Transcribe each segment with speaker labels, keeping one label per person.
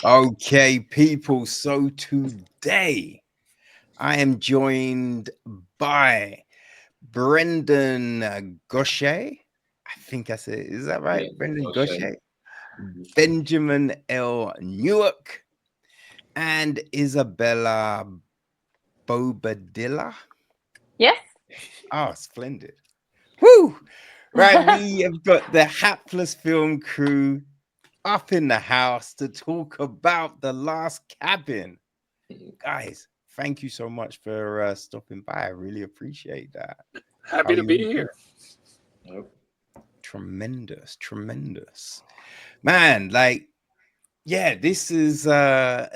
Speaker 1: Okay, people. So today I am joined by Brendan Goshay. I think that's it. Is that right?
Speaker 2: Yeah,
Speaker 1: Brendan
Speaker 2: Goshay.
Speaker 1: Goshay, Benjamin L Newmark, and Isabella Bobadilla.
Speaker 3: Yes.
Speaker 1: Oh, splendid. Woo! Right, we have got the hapless film crew up in the house to talk about The Last Cabin. Guys, thank you so much for stopping by. I really appreciate that. How
Speaker 4: Happy to
Speaker 1: you
Speaker 4: be
Speaker 1: all doing?
Speaker 4: here.
Speaker 2: Yep.
Speaker 1: Tremendous, tremendous, man. Like, yeah, this is a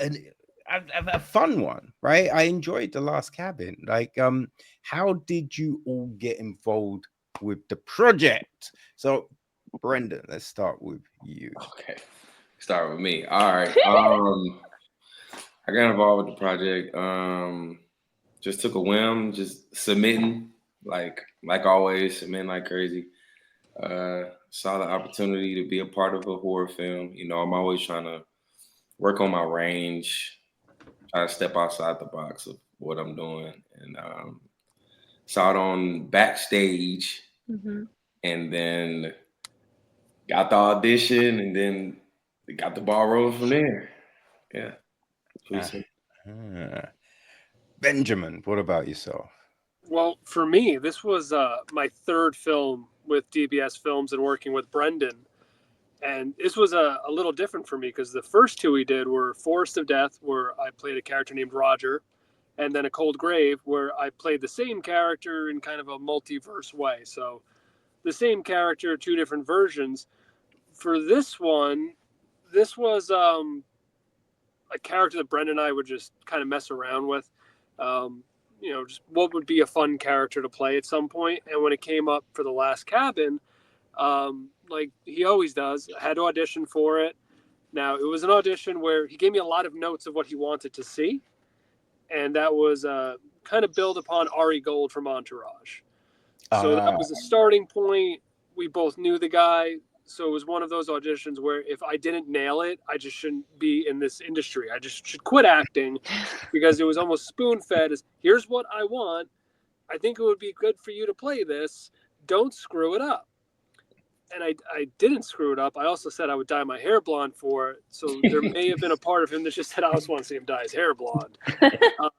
Speaker 1: fun one, right? I enjoyed The Last Cabin. Like, how did you all get involved with the project? So, Brendan, let's start with you.
Speaker 2: Okay. Start with me. All right. I got involved with the project. Just took a whim, just submitting, like always, submitting like crazy. Saw the opportunity to be a part of a horror film. You know, I'm always trying to work on my range, try to step outside the box of what I'm doing, and saw it on Backstage,
Speaker 3: Hmm.
Speaker 2: and then got the audition, and then got the ball rolling from there. Yeah, pretty simple.
Speaker 1: Uh-huh. Benjamin, what about yourself?
Speaker 4: Well, for me, this was my third film with DBS Films and working with Brendan. And this was a little different for me because the first two we did were Forest of Death, where I played a character named Roger, and then A Cold Grave, where I played the same character in kind of a multiverse way. So the same character, two different versions. For this one, this was a character that Brendan and I would just kind of mess around with. Um, just what would be a fun character to play at some point. And when it came up for The Last Cabin, like he always does, I had to audition for it. Now, it was an audition where he gave me a lot of notes of what he wanted to see. And that was kind of build upon Ari Gold from Entourage. So that
Speaker 1: Ah,
Speaker 4: was the starting point. We both knew the guy. So it was one of those auditions where if I didn't nail it, I just shouldn't be in this industry. I just should quit acting because it was almost spoon fed as here's what I want. I think it would be good for you to play this. Don't screw it up. And I didn't screw it up. I also said I would dye my hair blonde for it. So there may have been a part of him that just said, I just want to see him dye his hair blonde. And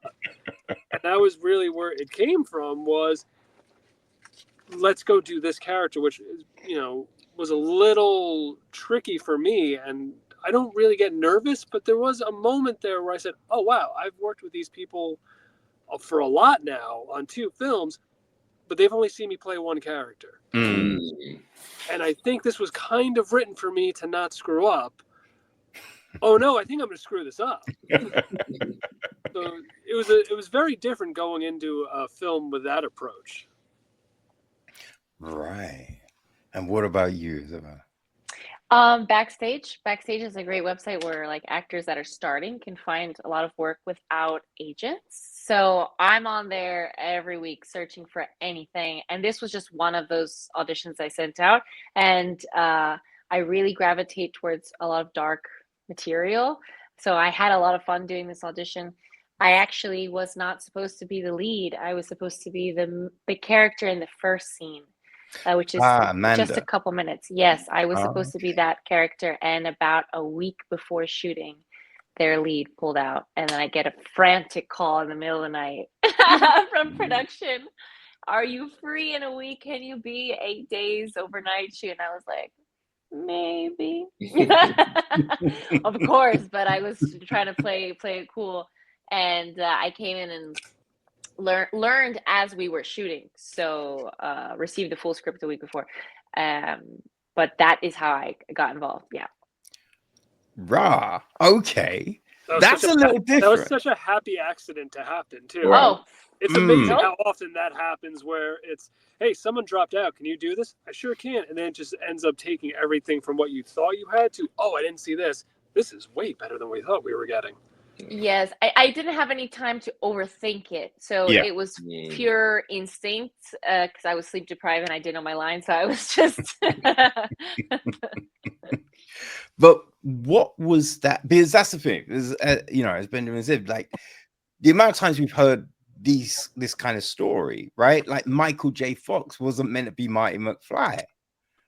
Speaker 4: that was really where it came from was let's go do this character, which, was a little tricky for me. And I don't really get nervous, but there was a moment there where I said, oh, wow, I've worked with these people for a lot now on two films, but they've only seen me play one character.
Speaker 1: mm.
Speaker 4: And I think this was kind of written for me to not screw up. Oh no, I think I'm going to screw this up. So it was very different going into a film with that approach.
Speaker 1: Right. And what about you, Isabel?
Speaker 3: Backstage is a great website where like actors that are starting can find a lot of work without agents. So I'm on there every week searching for anything, and this was just one of those auditions I sent out. And I really gravitate towards a lot of dark material, so I had a lot of fun doing this audition. I actually was not supposed to be the lead. I was supposed to be the character in the first scene, which is
Speaker 1: Ah,
Speaker 3: just a
Speaker 1: Amanda.
Speaker 3: couple minutes. Yes, I was
Speaker 1: Oh,
Speaker 3: supposed to be that character, and about a week before shooting, their lead pulled out, and then I get a frantic call in the middle of the night from production. Are you free in a week? Can you be 8 days overnight shoot? And I was like, maybe. Of course, but I was trying to play it cool, and I came in and learned as we were shooting, so received the full script a week before, um but that is how I got involved. Yeah.
Speaker 1: rah. Okay.
Speaker 4: That was
Speaker 1: That's a little
Speaker 4: that was
Speaker 1: different.
Speaker 4: such a happy accident to happen too.
Speaker 2: Right.
Speaker 3: Oh,
Speaker 4: It's
Speaker 1: Mm.
Speaker 4: amazing
Speaker 3: nope.
Speaker 4: how often that happens where it's, hey, someone dropped out. Can you do this? I sure can. And then it just ends up taking everything from what you thought you had to, oh, I didn't see this. This is way better than we thought we were getting.
Speaker 3: Yes, I didn't have any time to overthink it. So
Speaker 1: Yeah.
Speaker 3: it was pure instinct because I was sleep deprived and I didn't know my lines. So I was just
Speaker 1: But what was that? Because that's the thing. Is, as Benjamin said, like the amount of times we've heard this kind of story, right? Like Michael J. Fox wasn't meant to be Marty McFly,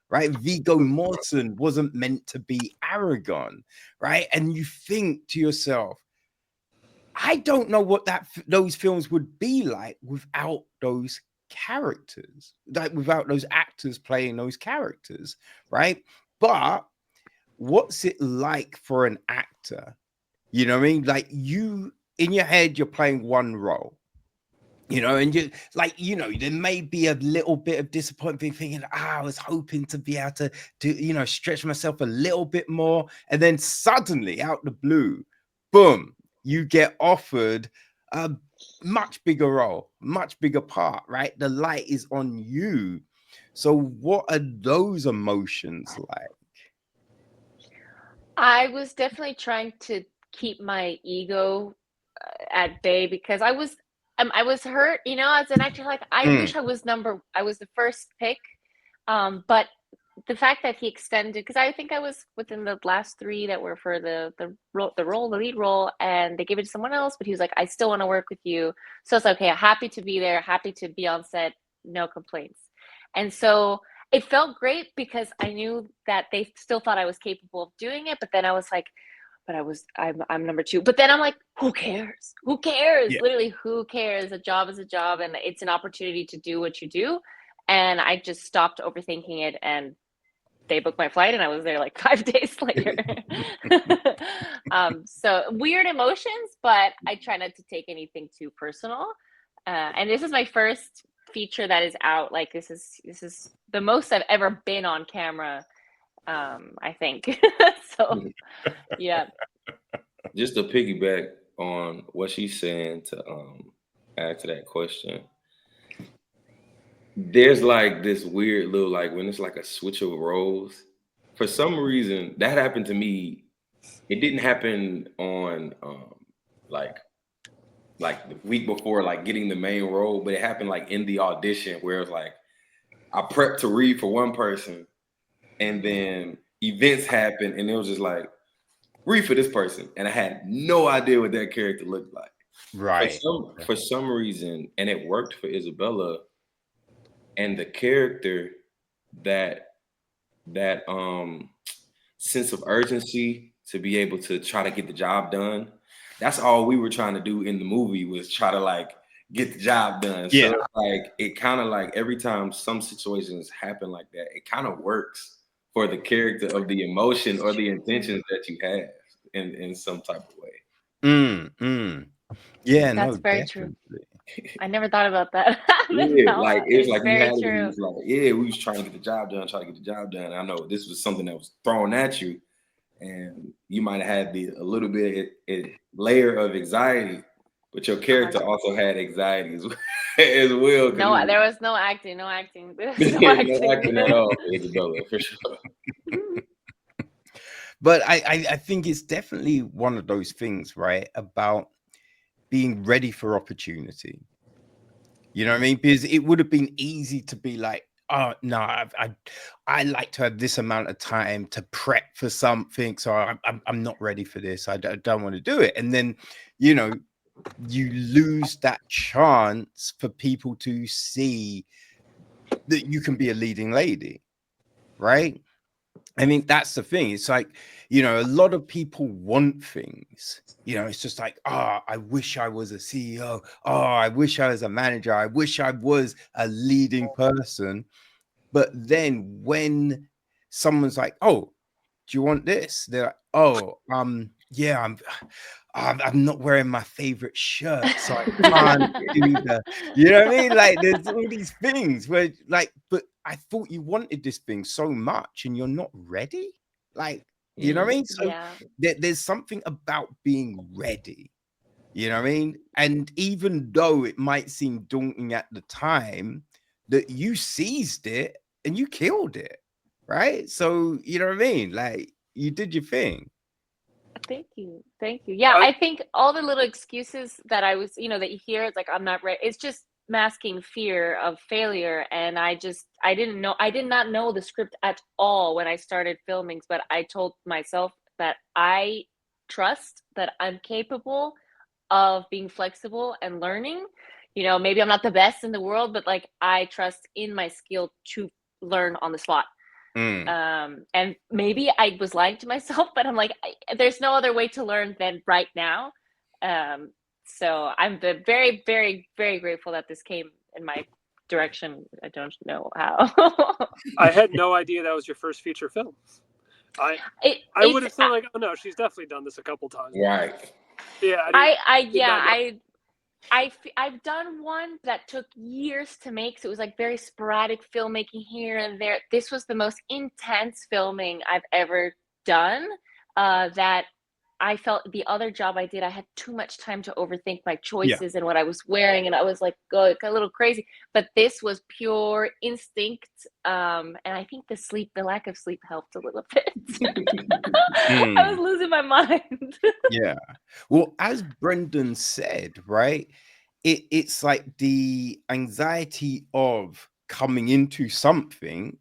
Speaker 1: right? Viggo Mortensen wasn't meant to be Aragon, right? And you think to yourself, I don't know what those films would be like without those characters, like without those actors playing those characters, right? But what's it like for an actor? You know what I mean? Like you in your head, you're playing one role, and you like, there may be a little bit of disappointment thinking, I was hoping to be able to stretch myself a little bit more. And then suddenly out the blue, boom, you get offered a much bigger role, much bigger part, right? The light is on you. So what are those emotions like?
Speaker 3: I was definitely trying to keep my ego at bay because I was hurt, as an actor. Like I wish I was the first pick, but the fact that he extended, because I think I was within the last three that were for the lead role, and they gave it to someone else. But he was like, I still want to work with you, so it's okay. Happy to be there, happy to be on set, no complaints. And so it felt great because I knew that they still thought I was capable of doing it. But then I was like, I'm number two. But then I'm like, who cares? Who cares?
Speaker 1: Yeah.
Speaker 3: Literally, who cares? A job is a job, and it's an opportunity to do what you do. And I just stopped overthinking it, and they booked my flight, and I was there like 5 days later. So weird emotions, but I try not to take anything too personal. And this is my first feature that is out. Like this is the most I've ever been on camera, I think. So yeah.
Speaker 2: Just to piggyback on what she's saying, to add to that question, there's like this weird little, like when it's like a switch of roles. For some reason, that happened to me. It didn't happen on like the week before, like getting the main role, but it happened like in the audition where it was like I prepped to read for one person, and then events happened, and it was just like read for this person, and I had no idea what that character looked like.
Speaker 1: Right.
Speaker 2: For some reason, and it worked for Isabella, and the character, that sense of urgency to be able to try to get the job done. That's all we were trying to do in the movie, was try to like get the job done.
Speaker 1: Yeah.
Speaker 2: So like it kind of like every time some situations happen like that, it kind of works for the character of the emotion or the intentions that you have in some type of way.
Speaker 1: Yeah,
Speaker 3: That's
Speaker 1: no,
Speaker 3: very
Speaker 1: definitely.
Speaker 3: true. I never thought about that.
Speaker 2: Yeah, like it's like you
Speaker 3: very
Speaker 2: had it,
Speaker 3: true.
Speaker 2: it was like, yeah, we was trying to get the job done, trying to get the job done. I know this was something that was thrown at you, and you might have had a little bit layer of anxiety, but your character also had anxiety as well.
Speaker 3: No, there was no acting. No acting. There was no
Speaker 2: No
Speaker 3: acting.
Speaker 2: acting at all for Isabella, for sure.
Speaker 1: But I think it's definitely one of those things, right? About being ready for opportunity. You know what I mean? Because it would have been easy to be like, oh no, I like to have this amount of time to prep for something, so I'm not ready for this. I don't want to do it, and then you lose that chance for people to see that you can be a leading lady, right? I mean, that's the thing. It's like, a lot of people want things. It's just like, I wish I was a CEO. Oh, I wish I was a manager. I wish I was a leading person. But then when someone's like, oh, do you want this? They're like, oh, yeah, I'm not wearing my favorite shirt, so I can't do the, you know what I mean? Like there's all these things where like, but I thought you wanted this thing so much and you're not ready. Like, you know what I mean? So
Speaker 3: Yeah.
Speaker 1: there's something about being ready, you know what I mean? And even though it might seem daunting at the time, that you seized it and you killed it, right? So, you know what I mean? Like you did your thing.
Speaker 3: Thank you. Thank you. Yeah, I think all the little excuses that I was, that you hear, it's like, I'm not ready. It's just masking fear of failure. And I did not know the script at all when I started filming, but I told myself that I trust that I'm capable of being flexible and learning. Maybe I'm not the best in the world, but like I trust in my skill to learn on the spot. And maybe I was lying to myself, but I'm like, there's no other way to learn than right now. So I'm very, very, very grateful that this came in my direction. I don't know how.
Speaker 4: I had no idea that was your first feature film. I would have thought like, oh no, she's definitely done this a couple times.
Speaker 2: Right.
Speaker 4: Yeah.
Speaker 3: I've done one that took years to make, so it was like very sporadic filmmaking here and there. This was the most intense filming I've ever done. That I felt the other job I did, I had too much time to overthink my choices and what I was wearing, and I was like a little crazy. But this was pure instinct, and I think the lack of sleep helped a little bit. I was losing my mind.
Speaker 1: Yeah. Well, as Brendan said, right, it's like the anxiety of coming into something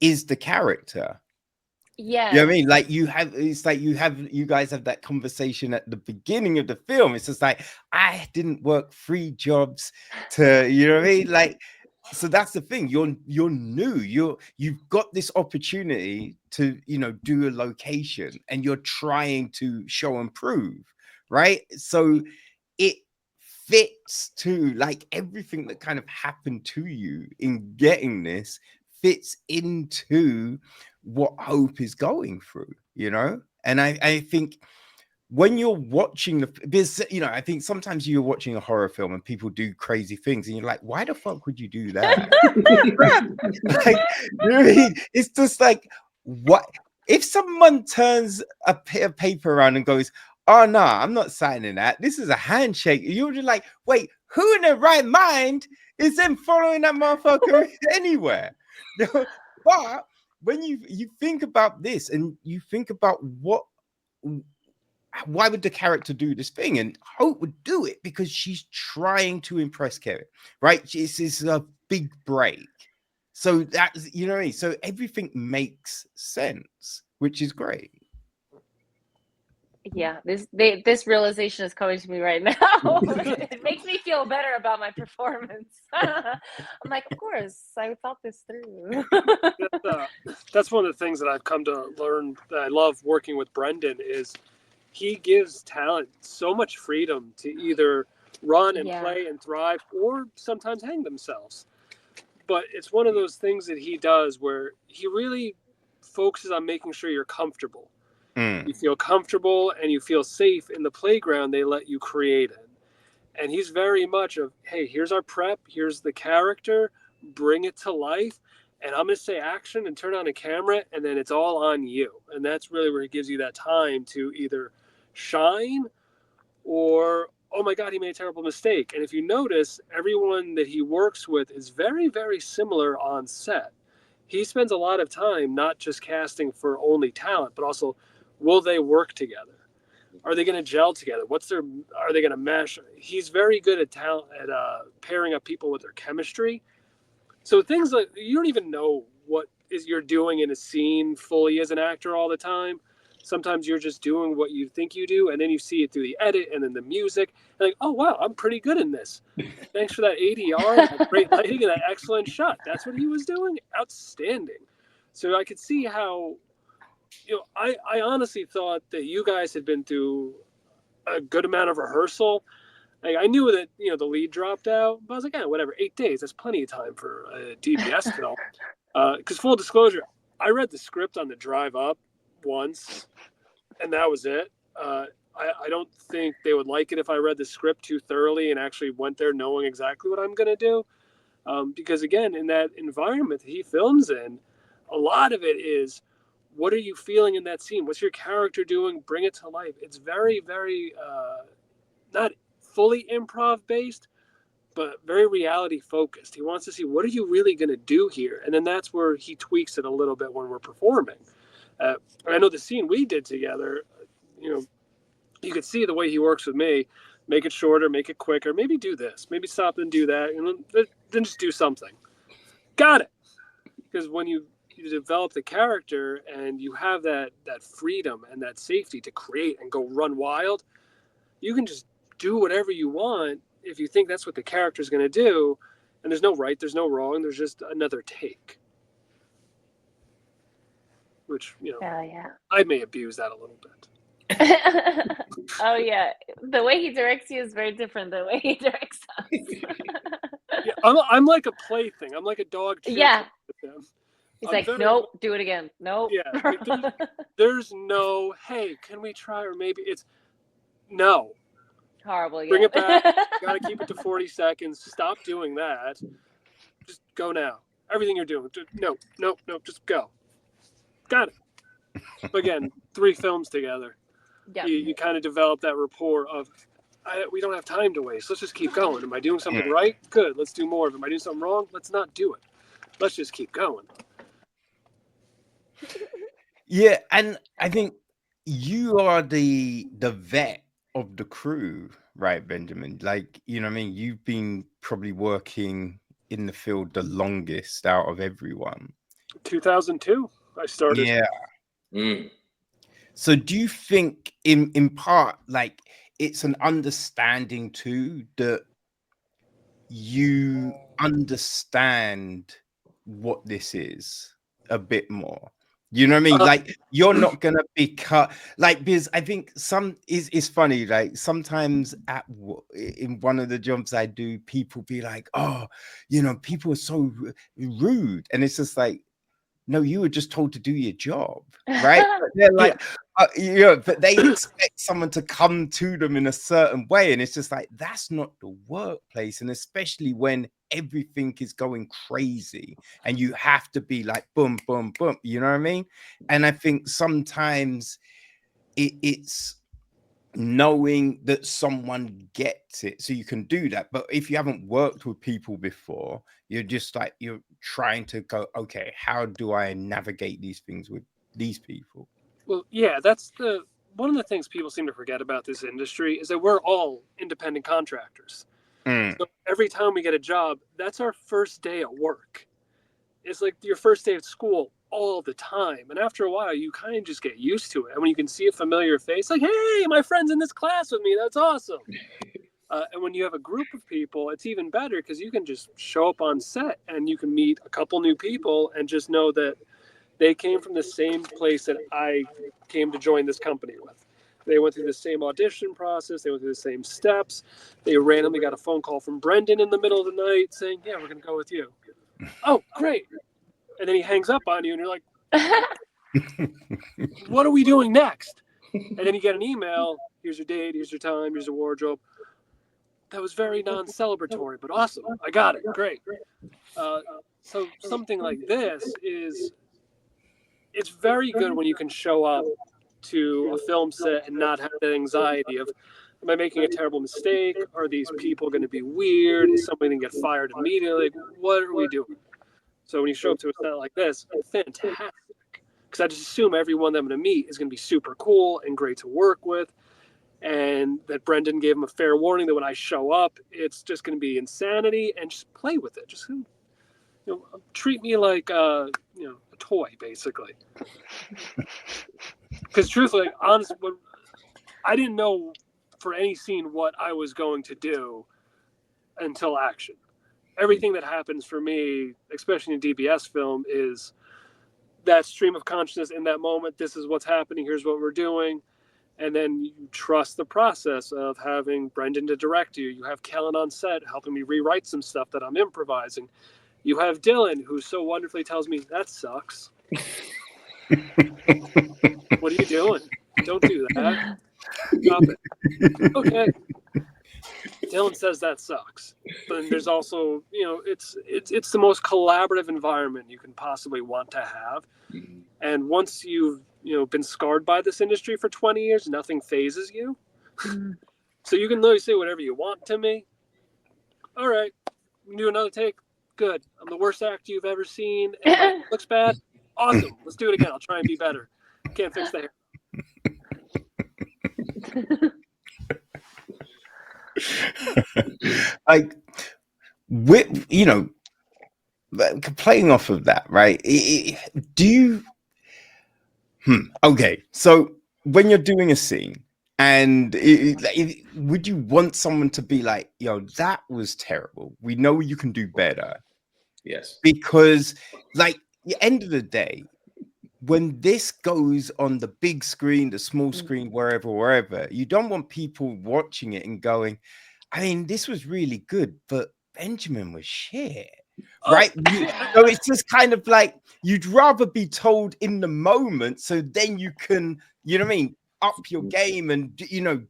Speaker 1: is the character.
Speaker 3: Yeah.
Speaker 1: You know what I mean? Like you guys have that conversation at the beginning of the film. It's just like, I didn't work 3 jobs to, you know what I mean? Like, so that's the thing. You're new. You've got this opportunity to, do a location, and you're trying to show and prove, right? So it fits to like everything that kind of happened to you in getting this fits into what Hope is going through, and I think when you're watching because I think sometimes you're watching a horror film and people do crazy things and you're like, why the fuck would you do that? Like, you know what I mean? It's just like, what if someone turns a paper around and goes, oh no, I'm not signing that, this is a handshake, you're just like, wait, who in their right mind is then following that motherfucker anywhere? But when you think about this and you think about why would the character do this thing, and Hope would do it because she's trying to impress Kevin, right? This is a big break, so that's, so everything makes sense, which is great.
Speaker 3: Yeah, this realization is coming to me right now. It makes me feel better about my performance. I'm like, of course, I thought this through.
Speaker 4: That's one of the things that I've come to learn that I love working with Brendan is he gives talent so much freedom to either run and play and thrive, or sometimes hang themselves. But it's one of those things that he does where he really focuses on making sure you're comfortable. You feel comfortable and you feel safe in the playground they let you create in. And he's very much of, hey, here's our prep, here's the character, bring it to life, and I'm going to say action and turn on a camera, and then it's all on you. And that's really where he gives you that time to either shine or, oh my God, he made a terrible mistake. And if you notice, everyone that he works with is very, very similar on set. He spends a lot of time not just casting for only talent, but also, will they work together? Are they going to gel together? Are they going to mesh? He's very good at pairing up people with their chemistry. So things like, you don't even know what you're doing in a scene fully as an actor all the time. Sometimes you're just doing what you think you do, and then you see it through the edit and then the music. And like, oh wow, I'm pretty good in this. Thanks for that ADR, that great lighting, and that excellent shot. That's what he was doing. Outstanding. So I could see how. I honestly thought that you guys had been through a good amount of rehearsal. Like, I knew that, the lead dropped out, but I was like, whatever, 8 days, that's plenty of time for a DBS film. Because full disclosure, I read the script on the drive up once, and that was it. I don't think they would like it if I read the script too thoroughly and actually went there knowing exactly what I'm going to do. Because again, in that environment that he films in, a lot of it is, what are you feeling in that scene? What's your character doing? Bring it to life. It's very, very, not fully improv based, but very reality focused. He wants to see, what are you really going to do here? And then that's where he tweaks it a little bit when we're performing. I know the scene we did together, you could see the way he works with me. Make it shorter, make it quicker. Maybe do this. Maybe stop and do that. Then just do something. Got it. Because when you develop the character and you have that freedom and that safety to create and go run wild, you can just do whatever you want if you think that's what the character is going to do. And there's no right, there's no wrong. There's just another take. Which, I may abuse that a little bit.
Speaker 3: Oh yeah, the way he directs you is very different than the way he directs us.
Speaker 4: Yeah, I'm like a plaything. I'm like a dog.
Speaker 3: Yeah.
Speaker 4: With him.
Speaker 3: He's like, nope, do it again. Nope.
Speaker 4: Yeah. Like there's no, hey, can we try? Or maybe it's no.
Speaker 3: Horrible. Yeah.
Speaker 4: Bring it back. Gotta keep it to 40 seconds. Stop doing that. Just go now. Everything you're doing. No. Just go. Got it. Again, 3 films together.
Speaker 3: Yeah.
Speaker 4: You kind of develop that rapport of, we don't have time to waste. Let's just keep going. Am I doing something right? Good. Let's do more of it. Am I doing something wrong? Let's not do it. Let's just keep going.
Speaker 1: Yeah, and I think you are the vet of the crew, right, Benjamin? Like, you know what I mean? You've been probably working in the field the longest out of everyone.
Speaker 4: 2002, I started.
Speaker 1: Yeah. So do you think in part, like, it's an understanding too that you understand what this is a bit more? You know what I mean? Like, you're not gonna be cut, like, because I think it's funny, like sometimes in one of the jobs I do, people be like, oh, people are so rude, and it's just like, no, you were just told to do your job, right? But they're like, but they expect someone to come to them in a certain way. And it's just like, that's not the workplace. And especially when everything is going crazy and you have to be like, boom, boom, boom. You know what I mean? And I think sometimes it's knowing that someone gets it so you can do that. But if you haven't worked with people before, you're just like, you're trying to go, okay, how do I navigate these things with these people?
Speaker 4: Well, yeah, that's one of the things people seem to forget about this industry is that we're all independent contractors. So every time we get a job, that's our first day at work. It's like your first day at school all the time. And after a while, you kind of just get used to it. And when you can see a familiar face, like, hey, my friend's in this class with me. That's awesome. And when you have a group of people, it's even better because you can just show up on set and you can meet a couple new people and just know that they came from the same place that I came to join this company with. They went through the same audition process. They went through the same steps. They randomly got a phone call from Brendan in the middle of the night saying, yeah, we're going to go with you. Oh, great. And then he hangs up on you and you're like, what are we doing next? And then you get an email. Here's your date. Here's your time. Here's your wardrobe. That was very non-celebratory, but awesome. I got it. Great. So something like this it's very good when you can show up to a film set and not have that anxiety of, am I making a terrible mistake? Are these people going to be weird? Is somebody going to get fired immediately? What are we doing? So when you show up to a set like this, fantastic. Because I just assume everyone that I'm going to meet is going to be super cool and great to work with. And that Brendan gave him a fair warning that when I show up, it's just going to be insanity and just play with it. Just treat me like a toy, basically. Because truthfully, honestly, I didn't know for any scene what I was going to do until action. Everything that happens for me, especially in DBS film, is that stream of consciousness in that moment. This is what's happening. Here's what we're doing. And then you trust the process of having Brendan to direct you. You have Kellan on set helping me rewrite some stuff that I'm improvising. You have Dylan, who so wonderfully tells me, that sucks. What are you doing? Don't do that. Stop it. Okay. Dylan says that sucks. But then there's also, it's the most collaborative environment you can possibly want to have. And once you've been scarred by this industry for 20 years, nothing phases you. So you can literally say whatever you want to me. All right, we can do another take. Good. I'm the worst actor you've ever seen. And it looks bad. Awesome. Let's do it again. I'll try and be better. Can't fix the hair.
Speaker 1: Like, with, playing off of that, right? Do you? Okay, so when you're doing a scene, and would you want someone to be like, "Yo, that was terrible. We know you can do better."
Speaker 2: Yes.
Speaker 1: Because, like, the end of the day, when this goes on the big screen, the small screen, wherever, you don't want people watching it and going, I mean, this was really good, but Benjamin was shit. Right? So it's just kind of like you'd rather be told in the moment, so then you can, you know what I mean, up your game and,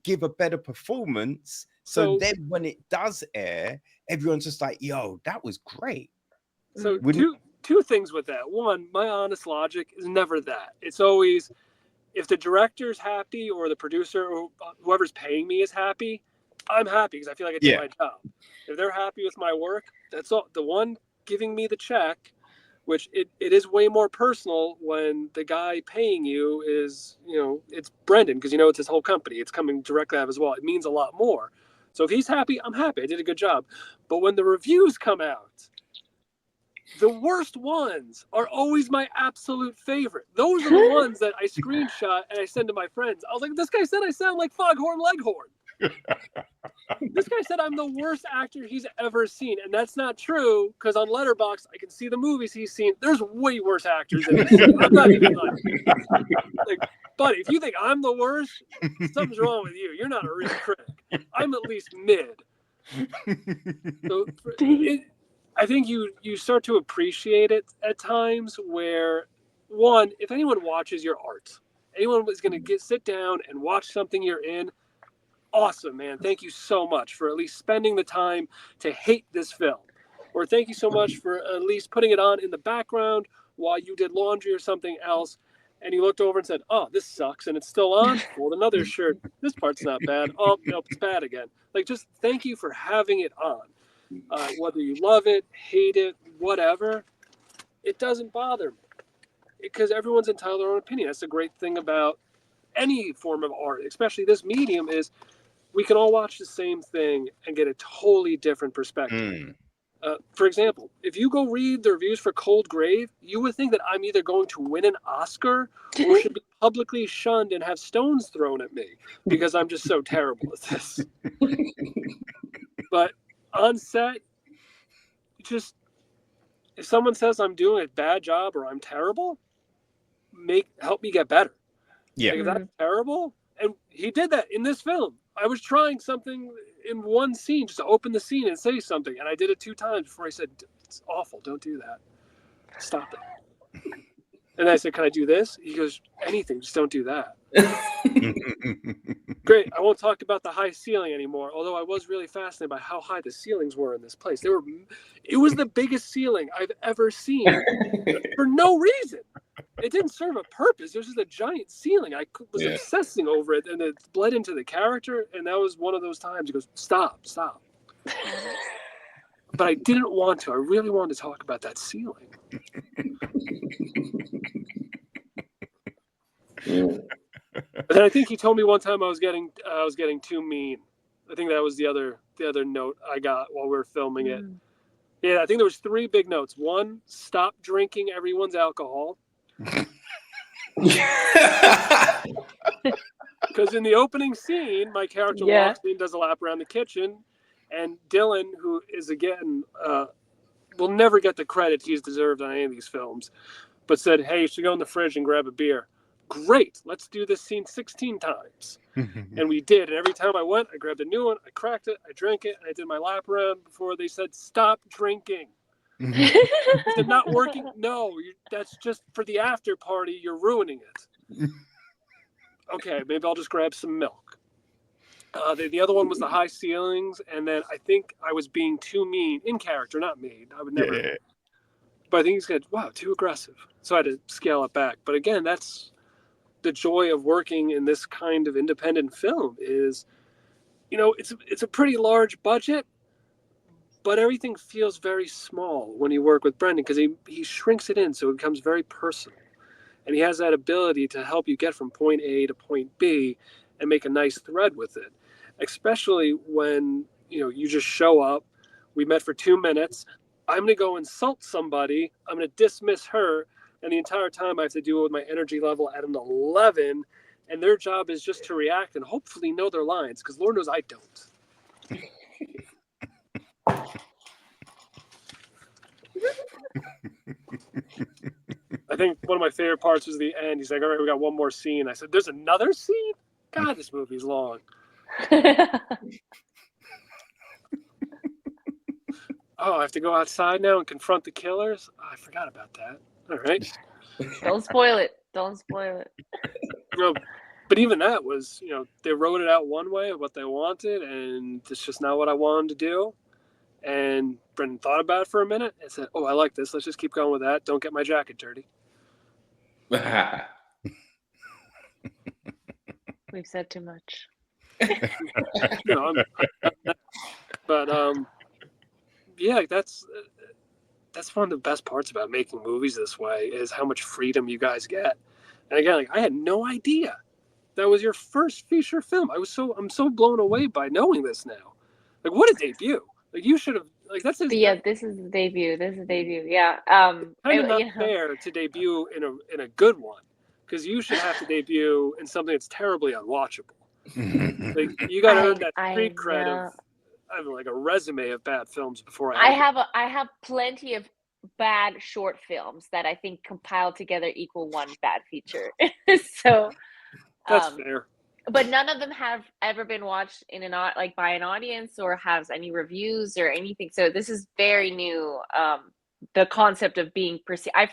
Speaker 1: give a better performance. So then when it does air, everyone's just like, yo, that was great.
Speaker 4: So two things with that. One, my honest logic is never that. It's always, if the director's happy or the producer or whoever's paying me is happy, I'm happy because I feel like I did my job. If they're happy with my work, that's all. The one giving me the check, which it is way more personal when the guy paying you is, it's Brendan, because it's his whole company. It's coming directly out of his wallet. It means a lot more. So if he's happy, I'm happy. I did a good job. But when the reviews come out, the worst ones are always my absolute favorite. Those are the ones that I screenshot and I send to my friends. I was like, this guy said I sound like Foghorn Leghorn. This guy said I'm the worst actor he's ever seen. And that's not true, because on Letterboxd, I can see the movies he's seen. There's way worse actors than he's seen. I'm not even like, buddy, if you think I'm the worst, something's wrong with you. You're not a real critic. I'm at least mid. So I think you start to appreciate it at times where, one, if anyone watches your art, anyone is going to sit down and watch something you're in, awesome, man. Thank you so much for at least spending the time to hate this film. Or thank you so much for at least putting it on in the background while you did laundry or something else. And you looked over and said, oh, this sucks. And it's still on. Fold another shirt. This part's not bad. Oh, nope, it's bad again. Like, just thank you for having it on. Whether you love it, hate it, whatever, it doesn't bother me, because everyone's entitled to their own opinion. That's the great thing about any form of art, especially this medium, is we can all watch the same thing and get a totally different perspective. For example, if you go read the reviews for Cold Grave, you would think that I'm either going to win an Oscar or should be publicly shunned and have stones thrown at me because I'm just so terrible at this. But on set, just if someone says I'm doing a bad job or I'm terrible, help me get better.
Speaker 1: Yeah.
Speaker 4: Like, if that's terrible, and he did that in this film. I was trying something in one scene, just to open the scene and say something, and I did it 2 times before I said, it's awful, don't do that. Stop it. And I said, can I do this? He goes, anything, just don't do that. Great. I won't talk about the high ceiling anymore, although I was really fascinated by how high the ceilings were in this place. It was the biggest ceiling I've ever seen for no reason. It didn't serve a purpose. It was just a giant ceiling. I was obsessing over it, and it bled into the character, and that was one of those times. He goes, stop. But I didn't want to. I really wanted to talk about that ceiling. But then I think he told me one time I was getting too mean. I think that was the other note I got while we were filming it. Yeah, I think there was 3 big notes. 1, stop drinking everyone's alcohol. Because in the opening scene, my character walks in, does a lap around the kitchen, and Dylan, who is again will never get the credit he's deserved on any of these films, but said, hey, you should go in the fridge and grab a beer. Great, let's do this scene 16 times. And we did. And every time I went, I grabbed a new one, I cracked it, I drank it, and I did my lap around before they said, stop drinking. Is it not working? No, that's just for the after party. You're ruining it. Okay, maybe I'll just grab some milk. The other one was the high ceilings, and then I think I was being too mean in character, not mean. I would never. Yeah. But I think he's good. Wow, too aggressive. So I had to scale it back. But again, that's the joy of working in this kind of independent film. Is, it's a pretty large budget, but everything feels very small when you work with Brendan, because he shrinks it in so it becomes very personal. And he has that ability to help you get from point A to point B and make a nice thread with it, especially when, you just show up. We met for 2 minutes. I'm going to go insult somebody. I'm going to dismiss her. And the entire time I have to deal with my energy level at an 11. And their job is just to react and hopefully know their lines, because Lord knows I don't. I think one of my favorite parts was the end. He's like, all right, we got one more scene. I said, there's another scene? God, this movie's long. Oh, I have to go outside now and confront the killers? Oh, I forgot about that. All right.
Speaker 3: Don't spoil it. Don't spoil it.
Speaker 4: But even that was, they wrote it out one way of what they wanted, and it's just not what I wanted to do. And Brendan thought about it for a minute and said, oh, I like this. Let's just keep going with that. Don't get my jacket dirty.
Speaker 3: We've said too much.
Speaker 4: Yeah, that's one of the best parts about making movies this way, is how much freedom you guys get. And again, I had no idea that was your first feature film. I'm so blown away by knowing this now. What a debut! You should have, that's his.
Speaker 3: Yeah, this is the debut. Yeah.
Speaker 4: Kind of not fair to debut in a good one, because you should have to debut in something that's terribly unwatchable. You got to earn that street cred of I have a resume of bad films before
Speaker 3: I have plenty of bad short films that I think compiled together equal one bad feature. So
Speaker 4: that's fair.
Speaker 3: But none of them have ever been watched by an audience or has any reviews or anything. So this is very new. The concept of being perceived. I've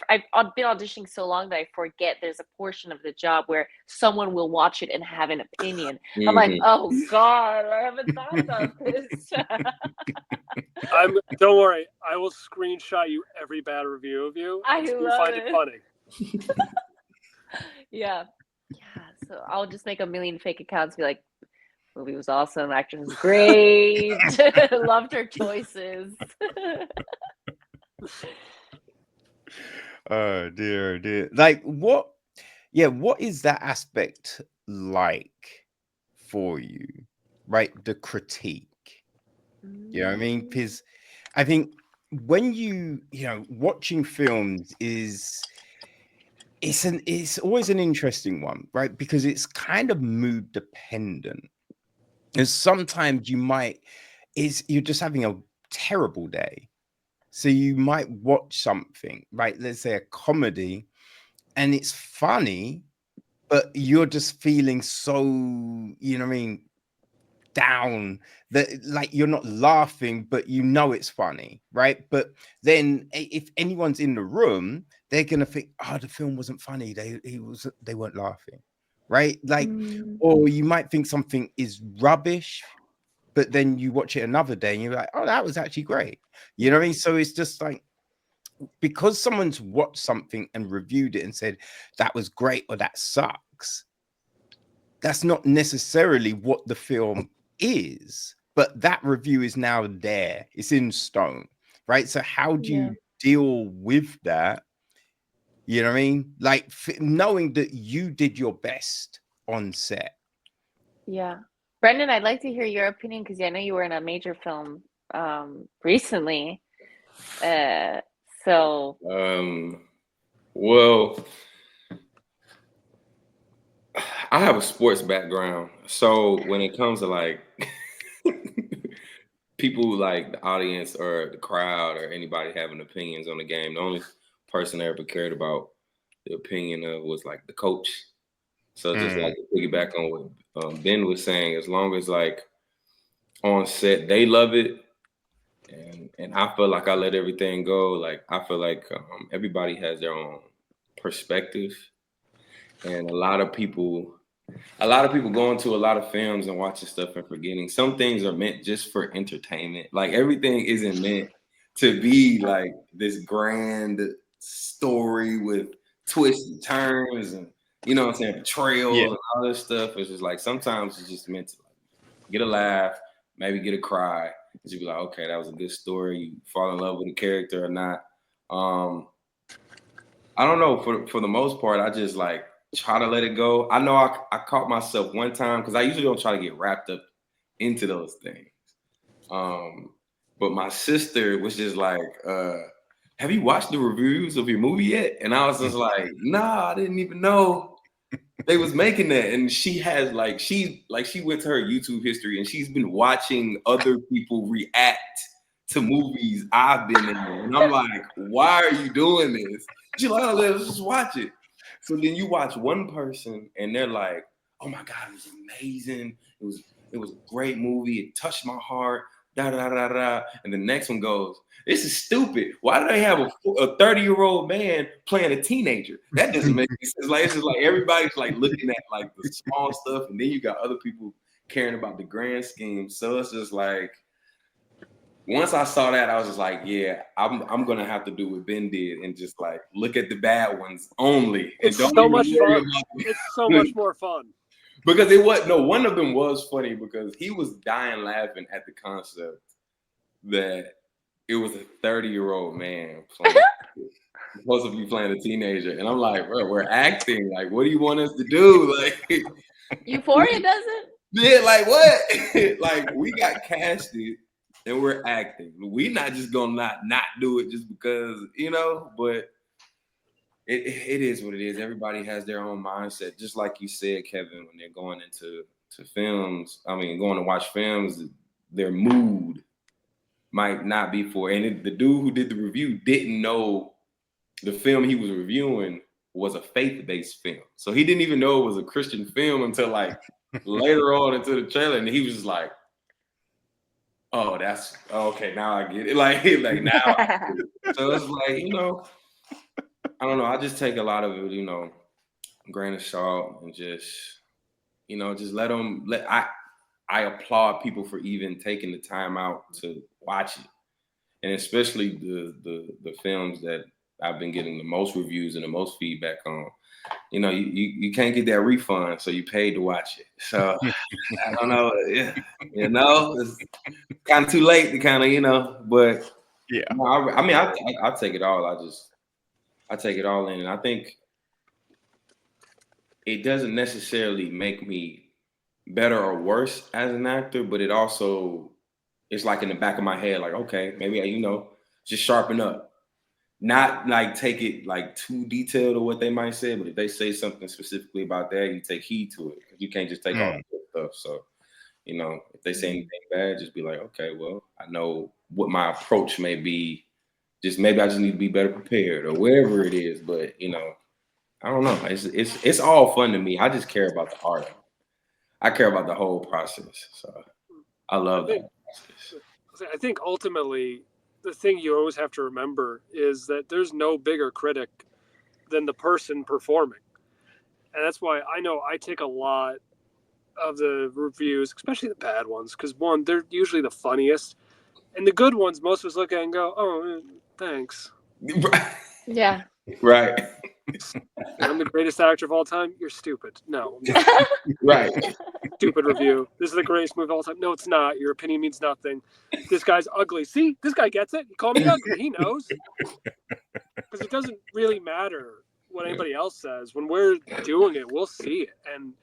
Speaker 3: been auditioning so long that I forget there's a portion of the job where someone will watch it and have an opinion. Mm-hmm. I'm like, oh God, I haven't thought about this.
Speaker 4: Don't worry, I will screenshot you every bad review of you.
Speaker 3: You'll find it
Speaker 4: funny.
Speaker 3: Yeah. So I'll just make a million fake accounts. Be like, movie was awesome. Actress was great. Loved her choices.
Speaker 1: Oh dear. What is that aspect like for you, right? The critique, you know what I mean? Because I think when watching films it's always an interesting one, right? Because it's kind of mood dependent, and sometimes you're just having a terrible day. So you might watch something, right? Let's say a comedy, and it's funny, but you're just feeling so, down that you're not laughing, but it's funny, right? But then if anyone's in the room, they're gonna think, oh, the film wasn't funny. They weren't laughing, right? Or you might think something is rubbish, but then you watch it another day and you're like, oh, that was actually great. You know what I mean? So it's just because someone's watched something and reviewed it and said that was great or that sucks, that's not necessarily what the film is, but that review is now there. It's in stone, right? So how do you deal with that? You know what I mean? Knowing that you did your best on set.
Speaker 3: Yeah. Brendan, I'd like to hear your opinion, because I know you were in a major film recently.
Speaker 2: Well, I have a sports background, so when it comes to people, the audience or the crowd or anybody having opinions on the game, the only person I ever cared about the opinion of was the coach. So just to piggyback on what Ben was saying, as long as on set they love it, and I feel like I let everything go. I feel like everybody has their own perspective, and a lot of people go into a lot of films and watching stuff and forgetting some things are meant just for entertainment. Everything isn't meant to be this grand story with twists and turns and betrayal and all this stuff. It's just sometimes it's just meant to get a laugh, maybe get a cry. Just be okay, that was a good story. You fall in love with the character or not. I don't know. For the most part, I just try to let it go. I know I caught myself one time because I usually don't try to get wrapped up into those things. But my sister was just like, have you watched the reviews of your movie yet? And I was just like, nah, I didn't even know they was making that. And she has she went to her YouTube history and she's been watching other people react to movies I've been in. And I'm like, why are you doing this? She's like, oh, let's just watch it. So then you watch one person and they're like, oh my God, it was amazing. It was a great movie. It touched my heart. Da da da da. And the next one goes, this is stupid. Why do they have a 30-year-old man playing a teenager? That doesn't make any sense. Like, it's just like everybody's like looking at like the small stuff, and then you got other people caring about the grand scheme. So it's just like, once I saw that, I was just like, yeah, I'm gonna have to do what Ben did and just like look at the bad ones only.
Speaker 4: It's
Speaker 2: and don't
Speaker 4: so
Speaker 2: even
Speaker 4: much
Speaker 2: worry
Speaker 4: fun.
Speaker 2: about
Speaker 4: It's so much more fun.
Speaker 2: Because one of them was funny because he was dying laughing at the concept that it was a 30-year-old man supposed to be playing a teenager. And I'm like, bro, we're acting. Like, what do you want us to do? Like,
Speaker 3: Euphoria doesn't.
Speaker 2: yeah, like what? Like, we got casted and we're acting. We're not just gonna not do it just because, but it is what it is. Everybody has their own mindset. Just like you said, Kevin, when they're going into films, going to watch films, their mood might not be for. And the dude who did the review didn't know the film he was reviewing was a faith-based film. So he didn't even know it was a Christian film until like later on into the trailer. And he was just like, oh, that's okay. Now I get it. Like now I get it. So it's like, I don't know. I just take a lot of it, grain of salt, and just let them. I applaud people for even taking the time out to watch it, and especially the films that I've been getting the most reviews and the most feedback on. You can't get that refund, so you paid to watch it. So I don't know. Yeah, it's kind of too late to kind of, but
Speaker 1: yeah.
Speaker 2: I take it all. I take it all in, and I think it doesn't necessarily make me better or worse as an actor, but it's like in the back of my head, like, okay, maybe just sharpen up. Not like take it like too detailed or what they might say, but if they say something specifically about that, you take heed to it. You can't just take all the good stuff. So, if they say anything bad, just be like, okay, well, I know what my approach may be. Maybe I just need to be better prepared or wherever it is. But I don't know. It's all fun to me. I just care about the art. I care about the whole process. So I love that process.
Speaker 4: I think ultimately the thing you always have to remember is that there's no bigger critic than the person performing. And that's why I know I take a lot of the reviews, especially the bad ones, because one, they're usually the funniest. And the good ones, most of us look at and go, oh, thanks.
Speaker 3: Yeah.
Speaker 2: Right.
Speaker 4: I'm the greatest actor of all time. You're stupid. No.
Speaker 2: Right.
Speaker 4: Stupid review. This is the greatest movie of all time. No, it's not. Your opinion means nothing. This guy's ugly. See, this guy gets it. He called me ugly. He knows. Because it doesn't really matter what anybody else says. When we're doing it, we'll see it. And,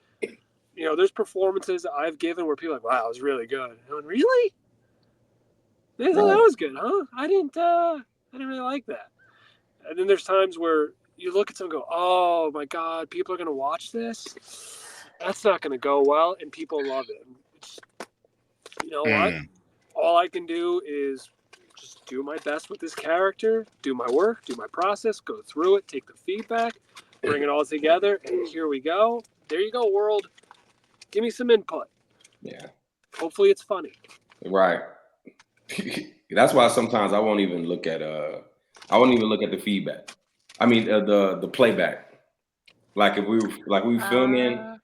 Speaker 4: there's performances I've given where people are like, wow, it was really good. I went, really? They thought that was good, huh? I didn't really like that. And then there's times where you look at someone and go, oh my God, people are going to watch this. That's not going to go well. And people love it. You know what? All I can do is just do my best with this character, do my work, do my process, go through it, take the feedback, bring it all together. And here we go. There you go, world. Give me some input.
Speaker 2: Yeah.
Speaker 4: Hopefully it's funny.
Speaker 2: Right. That's why sometimes I won't even look at the feedback. I mean the playback. Like if we filming,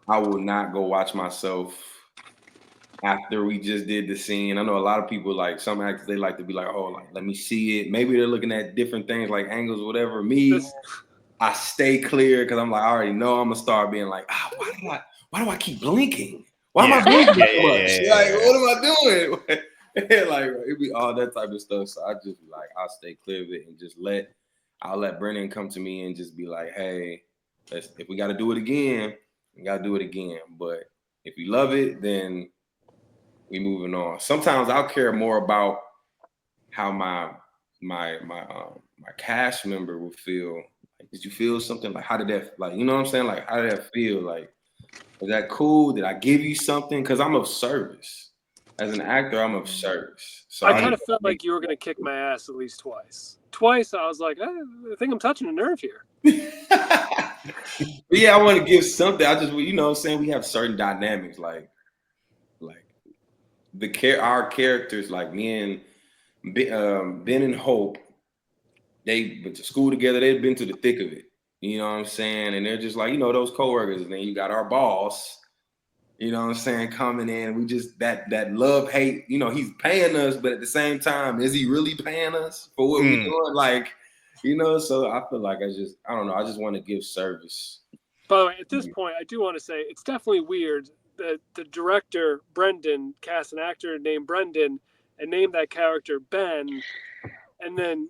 Speaker 2: I will not go watch myself after we just did the scene. I know a lot of people, like some actors, they like to be like, oh, like let me see it. Maybe they're looking at different things like angles or whatever. Me, I stay clear because I'm like, I already know I'm gonna start being like, why do I keep blinking? Why am I blinking so much? Like, what am I doing? Like it be all that type of stuff. So I just be like, I'll stay clear of it and I'll let Brendan come to me and just be like, hey, If we got to do it again, we got to do it again. But if you love it, then we moving on. Sometimes I'll care more about how my cast member will feel. Like, did you feel something? Like, how did that, like, you know what I'm saying? Like, how did that feel? Like, was that cool? Did I give you something? Because I'm of service. As an actor, I'm of service. So
Speaker 4: I kind of felt like you were going to kick my ass at least twice. Twice, I was like, I think I'm touching a nerve here.
Speaker 2: But yeah, I want to give something. I just, you know what I'm saying? We have certain dynamics. Like our characters, like me and Ben and Hope, they went to school together. They've been to the thick of it. You know what I'm saying? And they're just like, you know, those coworkers. And then you got our boss, you know what I'm saying, coming in. We just, that love, hate, you know, he's paying us, but at the same time, is he really paying us for what we're doing? Like, you know, so I feel like I don't know. I just want to give service.
Speaker 4: By the way, at this point, I do want to say it's definitely weird that the director, Brendan, cast an actor named Brendan and named that character Ben, and then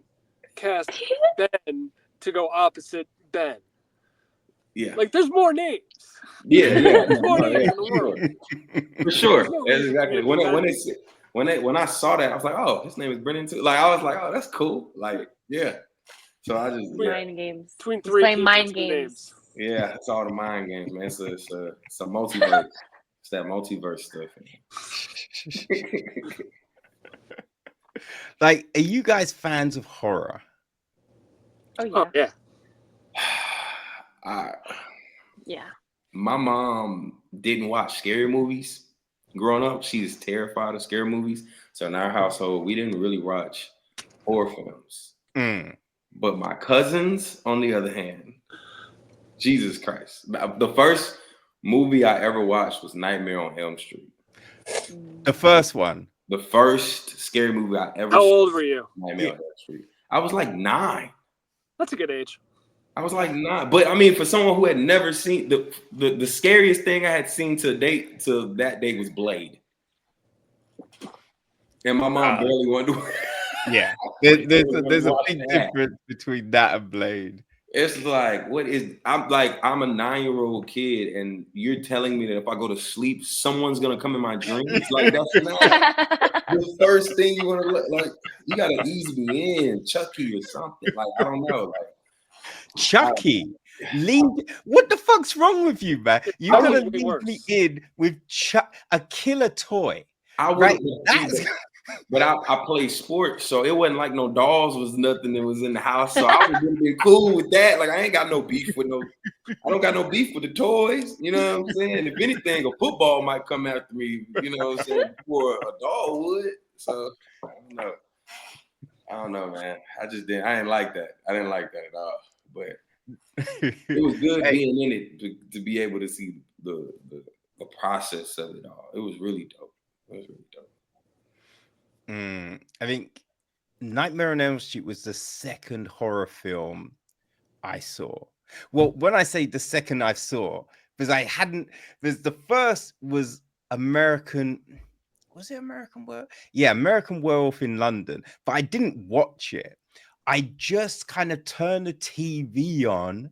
Speaker 4: cast Ben to go opposite Ben.
Speaker 2: Yeah.
Speaker 4: Like, there's more names.
Speaker 2: Yeah.
Speaker 4: There's more names in the world.
Speaker 2: For sure.
Speaker 4: No
Speaker 2: That's exactly. When I saw that, I was like, oh, his name is Brendan too. Like, I was like, oh, that's cool. Like, yeah. So I just
Speaker 3: mind games.
Speaker 4: Between three
Speaker 3: playing
Speaker 4: people,
Speaker 3: mind
Speaker 4: two
Speaker 3: games.
Speaker 4: names.
Speaker 2: Yeah, it's all the mind games, man. It's a multiverse. It's that multiverse stuff.
Speaker 1: Like, are you guys fans of horror?
Speaker 3: Oh yeah.
Speaker 2: Yeah. My mom didn't watch scary movies growing up. She's terrified of scary movies. So in our household, we didn't really watch horror films. But my cousins, on the other hand, Jesus Christ. The first movie I ever watched was Nightmare on Elm Street.
Speaker 1: The first one?
Speaker 2: The first scary movie I ever
Speaker 4: How old were you?
Speaker 2: Nightmare on Elm Street. I was like 9.
Speaker 4: That's a good age.
Speaker 2: I was like 9. But I mean, for someone who had never seen the scariest thing I had seen to that date was Blade. And my mom barely wanted to.
Speaker 1: Yeah. There's a big difference between that and Blade.
Speaker 2: It's like, I'm a 9-year-old kid, and you're telling me that if I go to sleep, someone's gonna come in my dreams. Like, that's not the first thing you want to look like. You gotta ease me in, Chucky or something. Like, I don't know. Like,
Speaker 1: Chucky. What the fuck's wrong with you, man? You gotta leave me in with a killer toy.
Speaker 2: Right? But I played sports, so it wasn't like no dolls was nothing that was in the house. So I would have been cool with that. Like, I ain't got no beef with I don't got no beef with the toys. You know what I'm saying? If anything, a football might come after me, you know what I'm saying, before a doll would. So I don't know, man. I didn't like that. I didn't like that at all. But it was good being in it to be able to see the process of it all. It was really dope.
Speaker 1: I think Nightmare on Elm Street was the second horror film I saw. Well, when I say the second I saw, because the first was American. Was it American Werewolf? Yeah, American Werewolf in London. But I didn't watch it. I just kind of turned the TV on,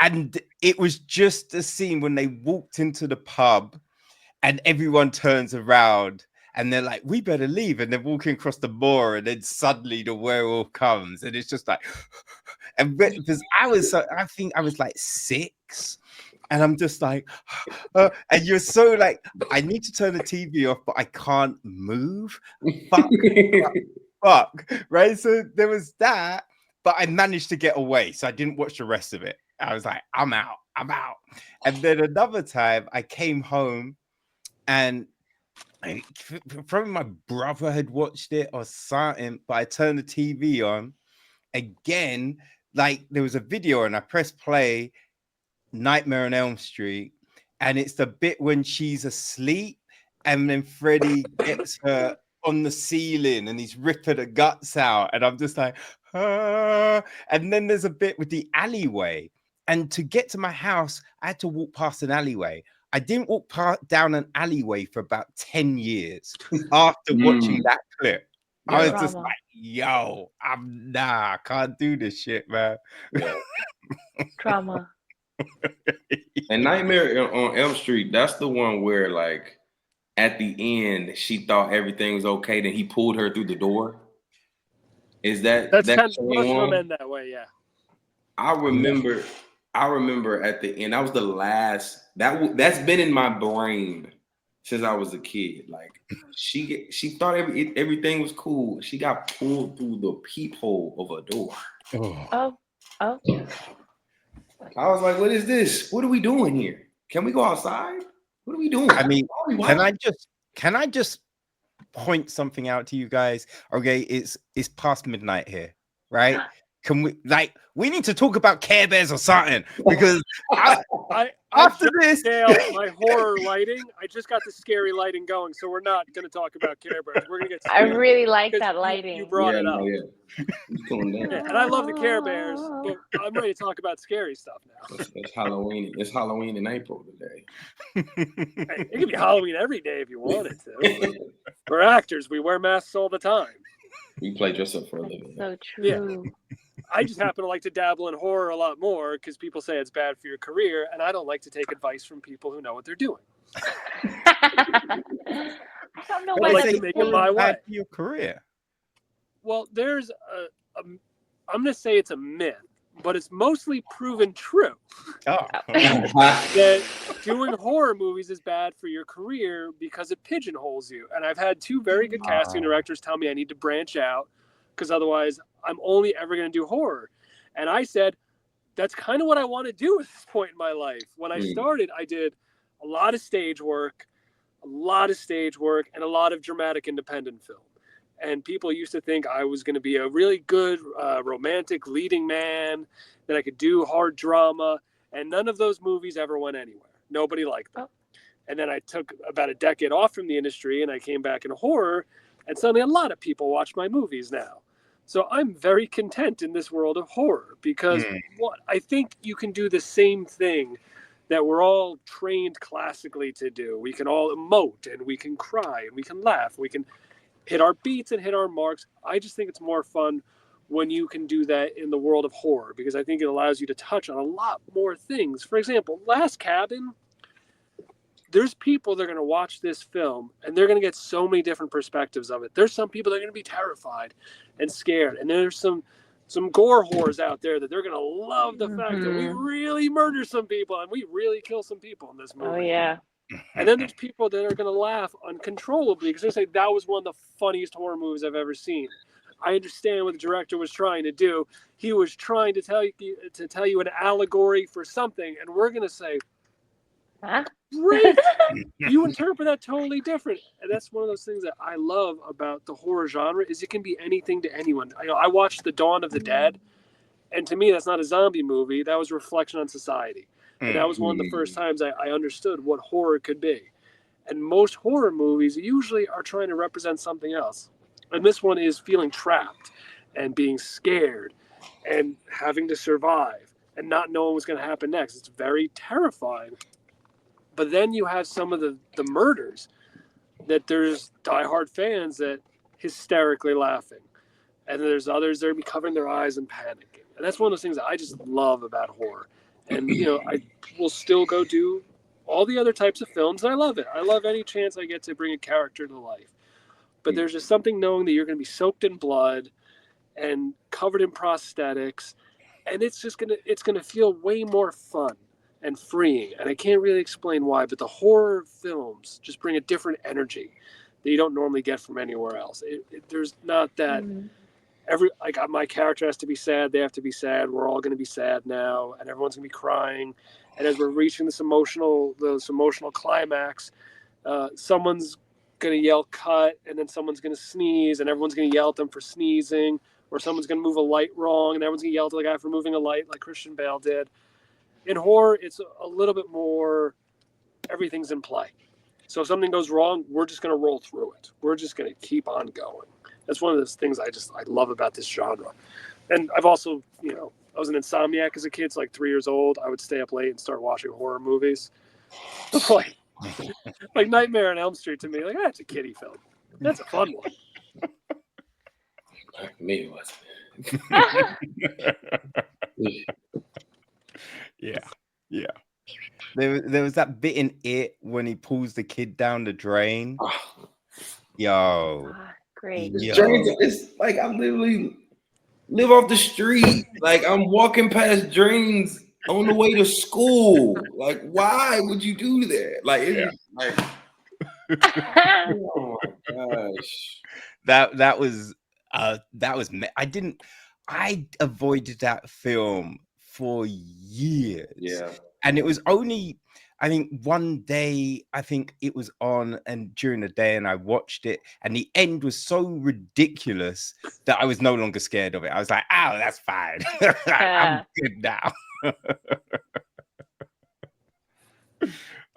Speaker 1: and it was just a scene when they walked into the pub, and everyone turns around. And they're like, we better leave. And they're walking across the moor. And then suddenly the werewolf comes. And it's just like, and because I think I was like 6. And I'm just like, and you're so like, I need to turn the TV off, but I can't move. Fuck. Right. So there was that. But I managed to get away. So I didn't watch the rest of it. I was like, I'm out. And then another time I came home and probably my brother had watched it or something, but I turned the TV on again. Like, there was a video and I pressed play, Nightmare on Elm Street, and it's the bit when she's asleep and then Freddy gets her on the ceiling and he's ripping her guts out, and I'm just like, and then there's a bit with the alleyway, and to get to my house I had to walk past an alleyway. I didn't walk down an alleyway for about 10 years after watching that clip. Yeah. I was just like, yo, I can't do this shit, man.
Speaker 3: Trauma.
Speaker 2: And Nightmare on Elm Street, that's the one where like at the end she thought everything was okay, then he pulled her through the door. Is that
Speaker 4: That's
Speaker 2: that
Speaker 4: kind of,
Speaker 2: same
Speaker 4: most of them
Speaker 2: one?
Speaker 4: end that way, yeah.
Speaker 2: I remember at the end. That was the last. That's been in my brain since I was a kid. Like she thought everything was cool. She got pulled through the peephole of a door.
Speaker 3: Oh.
Speaker 2: I was like, "What is this? What are we doing here? Can we go outside? What are we doing?"
Speaker 1: I mean,
Speaker 2: Why are we
Speaker 1: can
Speaker 2: watching?
Speaker 1: I just point something out to you guys? Okay, it's past midnight here, right? Can we need to talk about Care Bears or something, because
Speaker 4: I
Speaker 1: after
Speaker 4: just
Speaker 1: this,
Speaker 4: nailed my horror lighting. I just got the scary lighting going, so we're not going to talk about Care Bears. We're going to get
Speaker 3: I
Speaker 4: scary
Speaker 3: really like
Speaker 4: because
Speaker 3: that lighting.
Speaker 4: You brought it up.
Speaker 2: Yeah. It's going down.
Speaker 4: Yeah, and I love the Care Bears, but I'm ready to talk about scary stuff now.
Speaker 2: It's Halloween. It's Halloween in April today.
Speaker 4: Hey, it could be Halloween every day if you wanted to. We're actors. We wear masks all the time.
Speaker 2: We play dress up for a living.
Speaker 3: So true.
Speaker 4: I just happen to like to dabble in horror a lot more because people say it's bad for your career, and I don't like to take advice from people who know what they're doing.
Speaker 3: I don't know
Speaker 4: I'd
Speaker 3: why
Speaker 4: like
Speaker 3: that's
Speaker 4: to make it my way.
Speaker 1: bad for your career.
Speaker 4: Well, there's I'm going to say it's a myth, but it's mostly proven true
Speaker 1: Oh,
Speaker 4: that doing horror movies is bad for your career because it pigeonholes you. And I've had two very good casting directors tell me I need to branch out because otherwise I'm only ever going to do horror. And I said, that's kind of what I want to do at this point in my life. When I started, I did a lot of stage work, and a lot of dramatic independent film. And people used to think I was going to be a really good romantic leading man, that I could do hard drama. And none of those movies ever went anywhere. Nobody liked them. And then I took about a decade off from the industry and I came back in horror. And suddenly a lot of people watch my movies now. So I'm very content in this world of horror because I think you can do the same thing that we're all trained classically to do. We can all emote and we can cry and we can laugh. We can hit our beats and hit our marks. I just think it's more fun when you can do that in the world of horror because I think it allows you to touch on a lot more things. For example, Last Cabin, there's people that are going to watch this film and they're going to get so many different perspectives of it. There's some people that are going to be terrified and scared. And there's some gore whores out there that they're going to love the fact that we really murder some people and we really kill some people in this movie.
Speaker 3: Oh, yeah.
Speaker 4: And then there's people that are going to laugh uncontrollably because they say that was one of the funniest horror movies I've ever seen. I understand what the director was trying to do. He was trying to tell you an allegory for something, and we're going to say,
Speaker 3: Huh?
Speaker 4: great, you interpret that totally different. And that's one of those things that I love about the horror genre is it can be anything to anyone. I watched The Dawn of the Dead, and to me, that's not a zombie movie. That was a reflection on society. And that was one of the first times I understood what horror could be. And most horror movies usually are trying to represent something else. And this one is feeling trapped and being scared and having to survive and not knowing what's going to happen next. It's very terrifying. But then you have some of the murders that there's diehard fans that hysterically laughing. And there's others that are covering their eyes and panicking. And that's one of those things that I just love about horror. And, I will still go do all the other types of films. And I love it. I love any chance I get to bring a character to life. But there's just something knowing that you're going to be soaked in blood and covered in prosthetics. And it's going to feel way more fun and freeing. And I can't really explain why, but the horror films just bring a different energy that you don't normally get from anywhere else. There's not that... my character has to be sad. They have to be sad. We're all going to be sad now, and everyone's going to be crying. And as we're reaching this emotional climax, someone's going to yell "cut," and then someone's going to sneeze, and everyone's going to yell at them for sneezing, or someone's going to move a light wrong, and everyone's going to yell at the guy for moving a light, like Christian Bale did. In horror, it's a little bit more. Everything's in play. So if something goes wrong, we're just going to roll through it. We're just going to keep on going. That's one of those things I love about this genre. And I've also, I was an insomniac as a kid. So like 3 years old, I would stay up late and start watching horror movies. like Nightmare on Elm Street to me, that's a kiddie film. That's a fun one.
Speaker 2: Me, it was.
Speaker 1: Yeah. Yeah. There was that bit in It when he pulls the kid down the drain.
Speaker 2: Oh,
Speaker 1: Yo.
Speaker 3: Great.
Speaker 2: this
Speaker 1: Yo.
Speaker 2: drains, it's like I literally live off the street. Like I'm walking past drains on the way to school. Like, why would you do that? Like, it's just like, oh my gosh.
Speaker 1: That was I avoided that film for years.
Speaker 2: Yeah.
Speaker 1: And it was only, I think, one day, I think it was on and during the day, and I watched it, and the end was so ridiculous that I was no longer scared of it. I was like, oh, that's fine. I'm good now.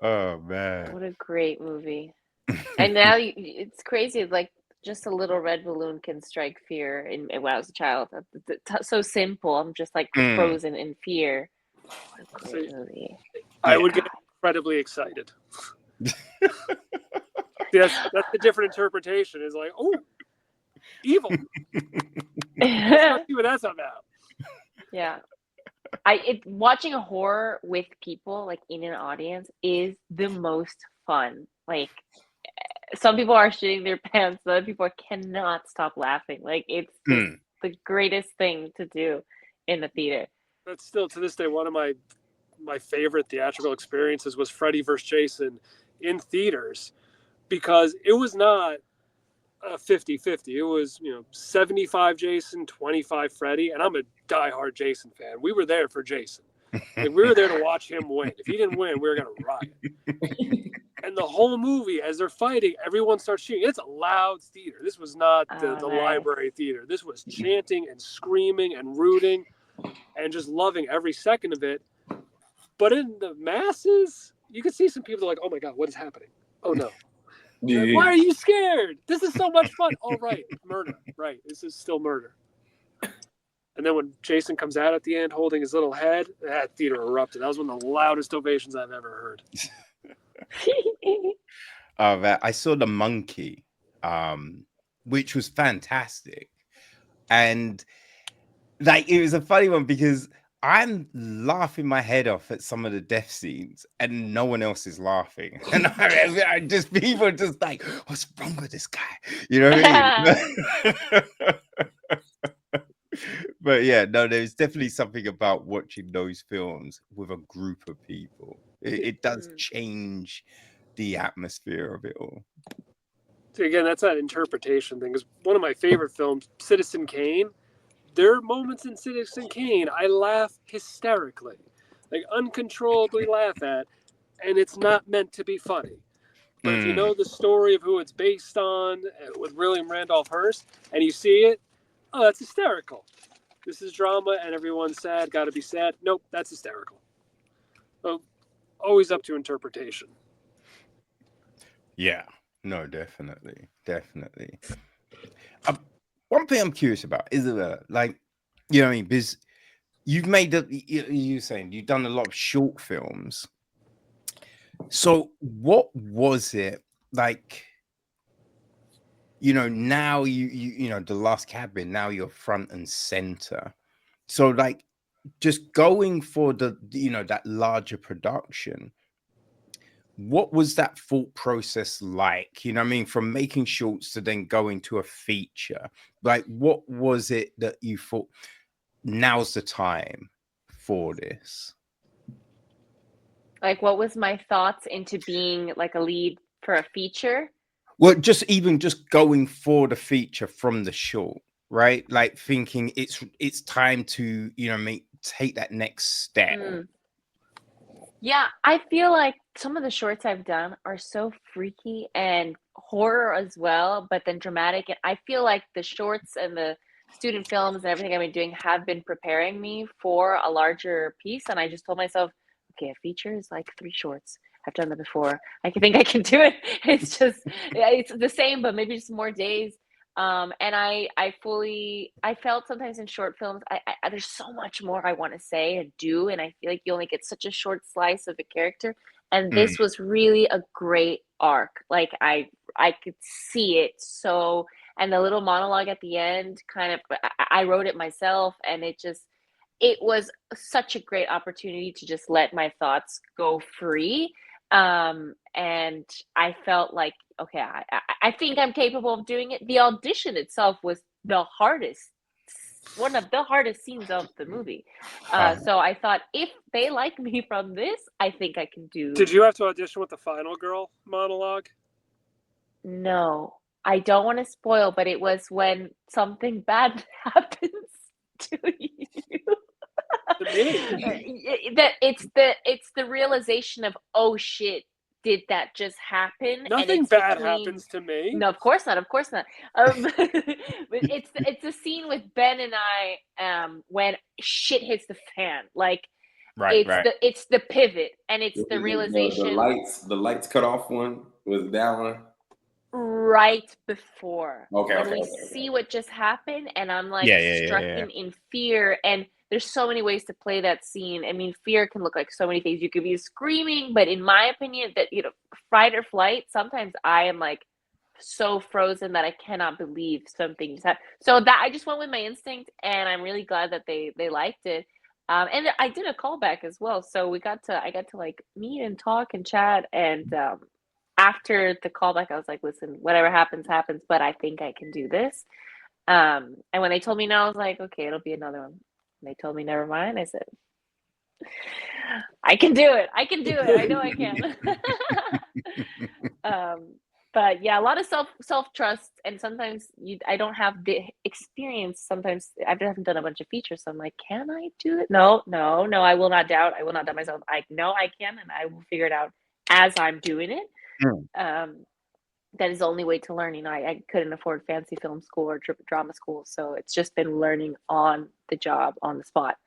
Speaker 1: Oh man.
Speaker 3: What a great movie. And now it's crazy. Like just a little red balloon can strike fear. When I was a child, so simple. I'm just like frozen in fear. What a great movie.
Speaker 4: I would get incredibly excited. That's the different interpretation. Is like, oh, evil. Let's see what that's about.
Speaker 3: Yeah. Watching a horror with people, like in an audience, is the most fun. Like some people are shitting their pants, other people cannot stop laughing. Like it's just the greatest thing to do in the theater.
Speaker 4: That's still to this day one of my favorite theatrical experiences was Freddy vs. Jason in theaters, because it was not a 50-50. It was 75 Jason, 25 Freddy, and I'm a diehard Jason fan. We were there for Jason. Like, we were there to watch him win. If he didn't win, we were gonna riot. And the whole movie, as they're fighting, everyone starts cheering. It's a loud theater. This was not the
Speaker 3: Nice.
Speaker 4: library theater. This was chanting and screaming and rooting and just loving every second of it. But in the masses, you could see some people like, oh my God, what is happening? Oh no. Like, why are you scared? This is so much fun. Oh, right. Murder. Right. This is still murder. And then when Jason comes out at the end holding his little head, that theater erupted. That was one of the loudest ovations I've ever heard.
Speaker 1: I saw The Monkey, which was fantastic. And like it was a funny one because I'm laughing my head off at some of the death scenes and no one else is laughing. And I just, people are just like, what's wrong with this guy? You know what I mean? But yeah, no, there's definitely something about watching those films with a group of people. It does change the atmosphere of it all.
Speaker 4: So again, that's that interpretation thing. Because one of my favorite films, Citizen Kane, there are moments in Citizen Kane I laugh hysterically, like uncontrollably laugh at, and it's not meant to be funny. But if you know the story of who it's based on, with William Randolph Hearst, and you see it, oh, that's hysterical. This is drama and everyone's sad, gotta be sad. Nope, that's hysterical. So always up to interpretation.
Speaker 1: Yeah, no, definitely. One thing I'm curious about is like, you know what I mean? Because you've made you're saying you've done a lot of short films. So what was it like? Now you know, The Last Cabin, now you're front and center. So like just going for that larger production, what was that thought process like? You know what I mean? From making shorts to then going to a feature. Like what was it that you thought now's the time for this?
Speaker 3: Like what was my thoughts into being like a lead for a feature?
Speaker 1: Well, just going for the feature from the short, right? Like thinking it's time to, take that next step.
Speaker 3: Yeah, I feel like some of the shorts I've done are so freaky and horror as well, but then dramatic. And I feel like the shorts and the student films and everything I've been doing have been preparing me for a larger piece. And I just told myself, okay, a feature is like 3 shorts. I've done that before. I think I can do it. It's just, it's the same, but maybe just more days. And I felt sometimes in short films, there's so much more I want to say and do. And I feel like you only get such a short slice of a character. And this was really a great arc. Like I could see it. So, and the little monologue at the end I wrote it myself, and it just, it was such a great opportunity to just let my thoughts go free. And I felt like, okay, I think I'm capable of doing it. The audition itself was one of the hardest scenes of the movie. So I thought, if they like me from this, I think I can do.
Speaker 4: Did you have to audition with the final girl monologue?
Speaker 3: No, I don't want to spoil, but it was when something bad happens to you.
Speaker 4: To me.
Speaker 3: That it's the realization of, oh shit, did that just happen?
Speaker 4: Nothing bad happens to me.
Speaker 3: No, of course not. But it's a scene with Ben and I when shit hits the fan. Like, it's the pivot, and it's the realization.
Speaker 2: The lights cut off one, was that one?
Speaker 3: Right before.
Speaker 2: Okay.
Speaker 3: We see what just happened, and I'm like stricken in fear. And there's so many ways to play that scene. I mean, fear can look like so many things. You could be screaming, but in my opinion, that, you know, fight or flight, sometimes I am like so frozen that I cannot believe something just happened. So that I just went with my instinct, and I'm really glad that they liked it. And I did a callback as well. So I got to like meet and talk and chat. And after the callback, I was like, listen, whatever happens, but I think I can do this. And when they told me no, I was like, okay, it'll be another one. And they told me, never mind. I said, I can do it. I know I can. But yeah, a lot of self-trust. And sometimes I don't have the experience. Sometimes I haven't done a bunch of features. So I'm like, can I do it? No, I will not doubt. I will not doubt myself. I know I can, and I will figure it out as I'm doing it. That is the only way to learn. You know, I couldn't afford fancy film school or drama school, so it's just been learning on the job, on the spot.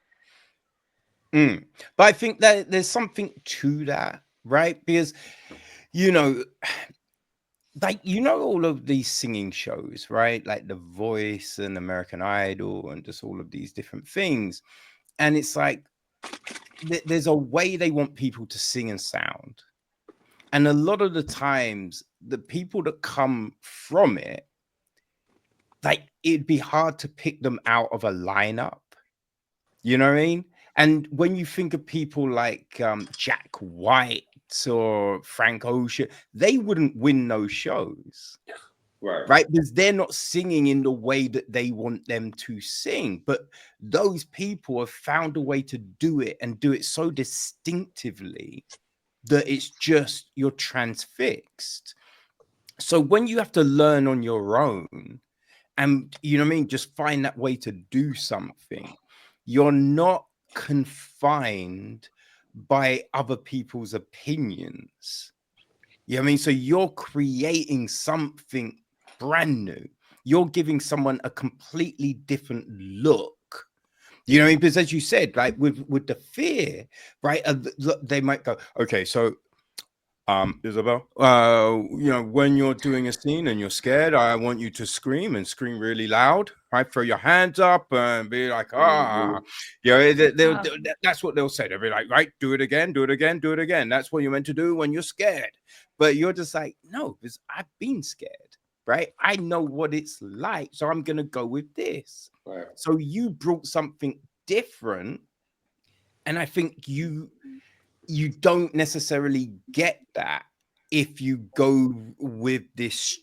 Speaker 1: But I think that there's something to that, right? Because, you know, like, you know, all of these singing shows, right? Like The Voice and American Idol and just all of these different things. And it's like, there's a way they want people to sing and sound. And a lot of the times, the people that come from it, like, it'd be hard to pick them out of a lineup. You know what I mean? And when you think of people like Jack White or Frank Ocean, they wouldn't win those shows. Right? Because they're not singing in the way that they want them to sing. But those people have found a way to do it, and do it so distinctively that it's just, you're transfixed. So when you have to learn on your own, and, you know what I mean, just find that way to do something, you're not confined by other people's opinions. You know what I mean? So you're creating something brand new. You're giving someone a completely different look. You know what I mean? Because as you said, like with the fear, right? They might go, okay, so Isabel, you know, when you're doing a scene and you're scared, I want you to scream, and scream really loud, right? Throw your hands up and be like, you know, that's what they'll say. They'll be like, right, do it again, do it again, do it again. That's what you're meant to do when you're scared. But you're just like, no, because I've been scared, right? I know what it's like, so I'm going to go with this.
Speaker 2: Right.
Speaker 1: So you brought something different, and I think you don't necessarily get that if you go with this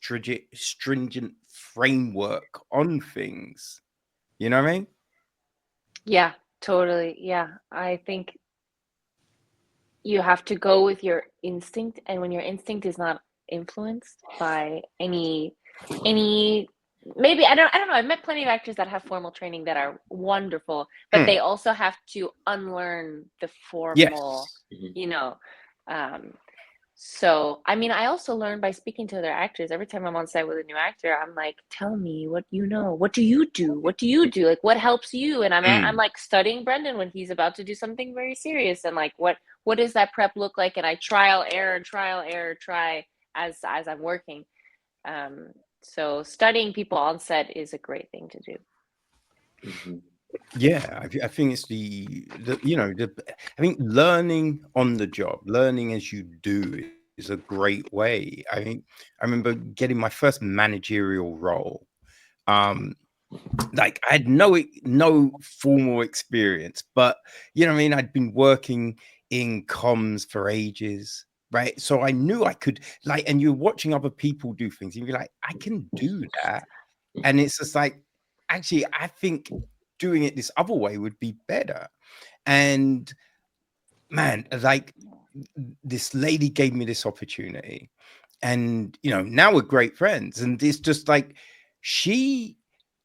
Speaker 1: stringent framework on things. You know what I mean?
Speaker 3: Yeah, totally. Yeah, I think you have to go with your instinct, and when your instinct is not influenced by any maybe I don't know. I've met plenty of actors that have formal training that are wonderful, but they also have to unlearn the formal, you know. So I mean, I also learn by speaking to other actors. Every time I'm on set with a new actor, I'm like, tell me what you know. What do you do? What do you do? Like, what helps you? And I'm like studying Brendan when he's about to do something very serious, and like, what does that prep look like? And I trial error, try as I'm working. So studying people on set is a great thing to do.
Speaker 1: Yeah, I think it's the you know, I think learning on the job, learning as you do, is a great way. I mean, I remember getting my first managerial role, like I had no formal experience, but you know what I mean, I'd been working in comms for ages, right? So I knew I could, like, and you're watching other people do things, and you're like, I can do that. And it's just like, actually, I think doing it this other way would be better. And man, like this lady gave me this opportunity, and you know, now we're great friends, and it's just like she,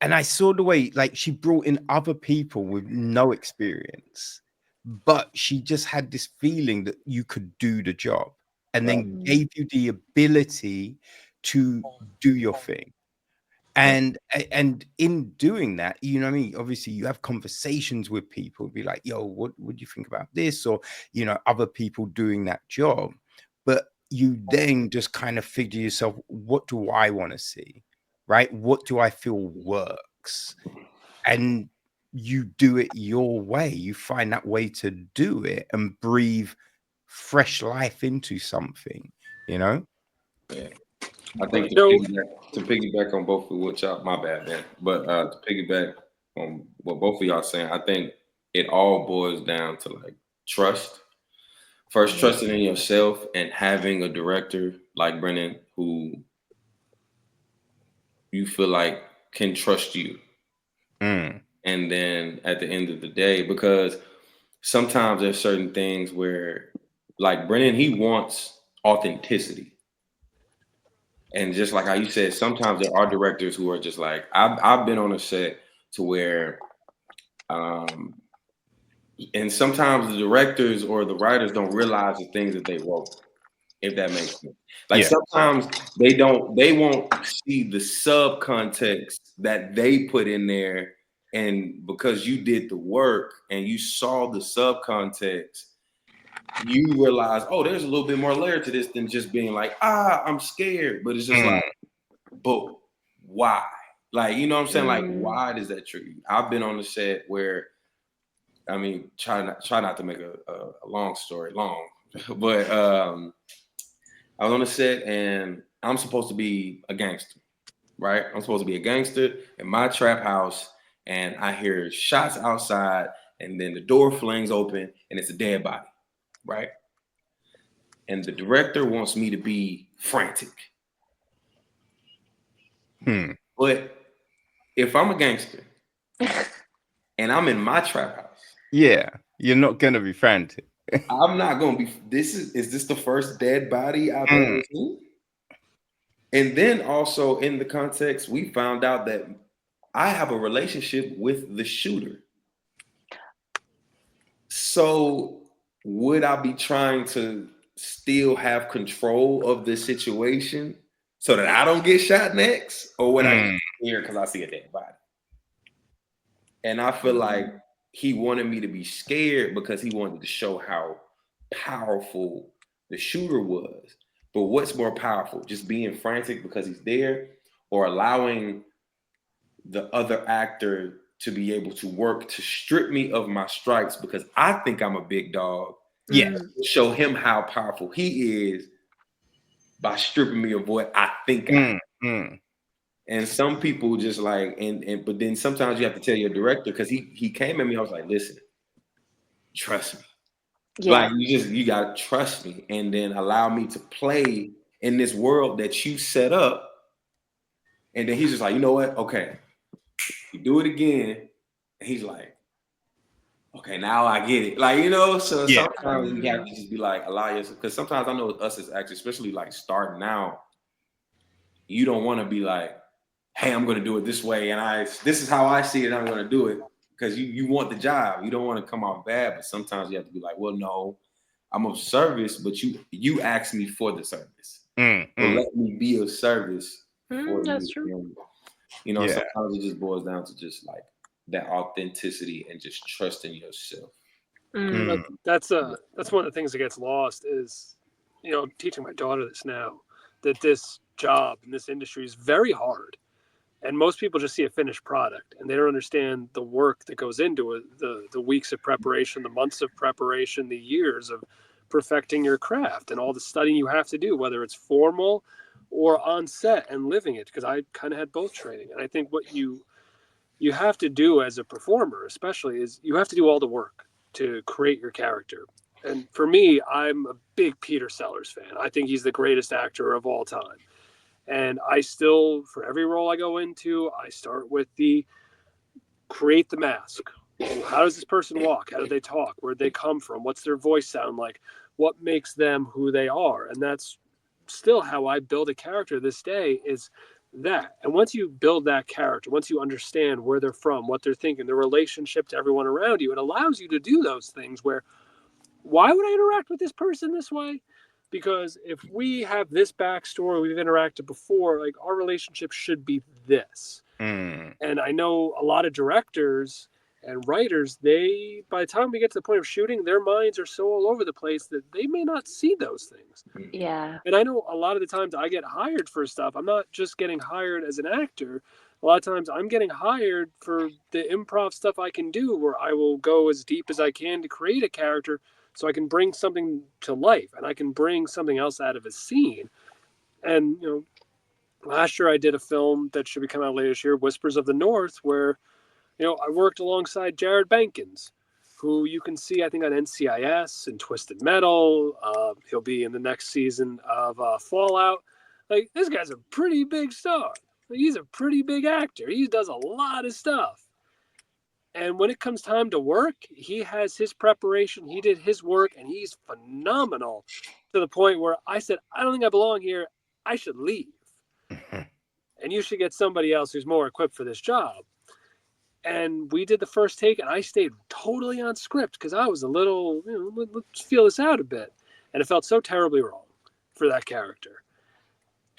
Speaker 1: and I saw the way like she brought in other people with no experience, but she just had this feeling that you could do the job, and then gave you the ability to do your thing. And in doing that, you know what I mean, obviously you have conversations with people, be like, yo, what would you think about this? Or you know, other people doing that job. But you then just kind of figure yourself, what do I want to see, right? What do I feel works? And you do it your way. You find that way to do it and breathe fresh life into something, you know.
Speaker 2: Yeah. I think
Speaker 4: So
Speaker 2: to piggyback on both of what y'all, my bad, man. But to piggyback on what both of y'all saying, I think it all boils down to like trust. First, trusting in yourself and having a director like Brendan who you feel like can trust you. And then at the end of the day, because sometimes there's certain things where, like Brennan, he wants authenticity. And just like how you said, sometimes there are directors who are just like, I've been on a set to where, and sometimes the directors or the writers don't realize the things that they wrote, if that makes sense. Like sometimes they won't see the subcontext that they put in there. And because you did the work and you saw the subcontext, you realize, oh, there's a little bit more layer to this than just being like, I'm scared. But it's just like, but why? Like, you know what I'm saying? Like, why does that trigger you? I've been on the set where, I mean, try not to make a long story long, but I was on the set and I'm supposed to be a gangster, right? I'm supposed to be a gangster in my trap house, and I hear shots outside, and then the door flings open, and it's a dead body, right? And the director wants me to be frantic. But if I'm a gangster and I'm in my trap house,
Speaker 1: you're not gonna be frantic.
Speaker 2: I'm not gonna be. Is this the first dead body I've ever seen? And then also in the context, we found out that I have a relationship with the shooter. So would I be trying to still have control of the situation so that I don't get shot next? Or would I get scared because I see a dead body? And I feel like he wanted me to be scared because he wanted to show how powerful the shooter was. But what's more powerful, just being frantic because he's there, or allowing the other actor to be able to work to strip me of my stripes because I think I'm a big dog? Show him how powerful he is by stripping me of what I think I am. And some people just like, but then sometimes you have to tell your director, because he came at me, I was like, listen, trust me. Like you gotta trust me, and then allow me to play in this world that you set up. And then he's just like, you know what? Okay, you do it again. And he's like, okay, now I get it. Like, you know, so sometimes you have to just be like, allow yourself, because sometimes I know us as actors, especially like starting out, you don't want to be like, hey, I'm gonna do it this way, and this is how I see it, I'm gonna do it. Because you want the job. You don't want to come out bad, but sometimes you have to be like, well, no, I'm of service, but you asked me for the service. So let me be of service for
Speaker 3: that's
Speaker 2: you.
Speaker 3: true.
Speaker 2: You know, sometimes it just boils down to just like that authenticity and just trusting yourself.
Speaker 4: That's one of the things that gets lost is, you know, teaching my daughter this now, that this job in this industry is very hard. And most people just see a finished product, and they don't understand the work that goes into it, the weeks of preparation, the months of preparation, the years of perfecting your craft, and all the studying you have to do, whether it's formal or on set and living it, because I kind of had both training. And I think what you you have to do as a performer, especially, is you have to do all the work to create your character. And for me, I'm a big Peter Sellers fan. I think he's the greatest actor of all time. And I still, for every role I go into, I start with the create the mask. How does this person walk? How do they talk? Where'd they come from? What's their voice sound like? What makes them who they are? And that's still how I build a character this day, is that. And once you build that character, once you understand where they're from, what they're thinking, their relationship to everyone around you, it allows you to do those things where, why would I interact with this person this way? Because if we have this backstory, we've interacted before, like, our relationship should be this. And I know a lot of directors and writers, they, by the time we get to the point of shooting, their minds are so all over the place that they may not see those things.
Speaker 3: Yeah.
Speaker 4: And I know a lot of the times I get hired for stuff, I'm not just getting hired as an actor. A lot of times I'm getting hired for the improv stuff I can do, where I will go as deep as I can to create a character so I can bring something to life and I can bring something else out of a scene. And, you know, last year I did a film that should be coming out later this year, Whispers of the North, where, you know, I worked alongside Jared Bankins, who you can see, I think, on NCIS and Twisted Metal. He'll be in the next season of Fallout. Like, this guy's a pretty big star. He's a pretty big actor. He does a lot of stuff. And when it comes time to work, he has his preparation. He did his work, and he's phenomenal, to the point where I said, I don't think I belong here. I should leave. And you should get somebody else who's more equipped for this job. And we did the first take, and I stayed totally on script because I was a little, you know, let's feel this out a bit. And it felt so terribly wrong for that character.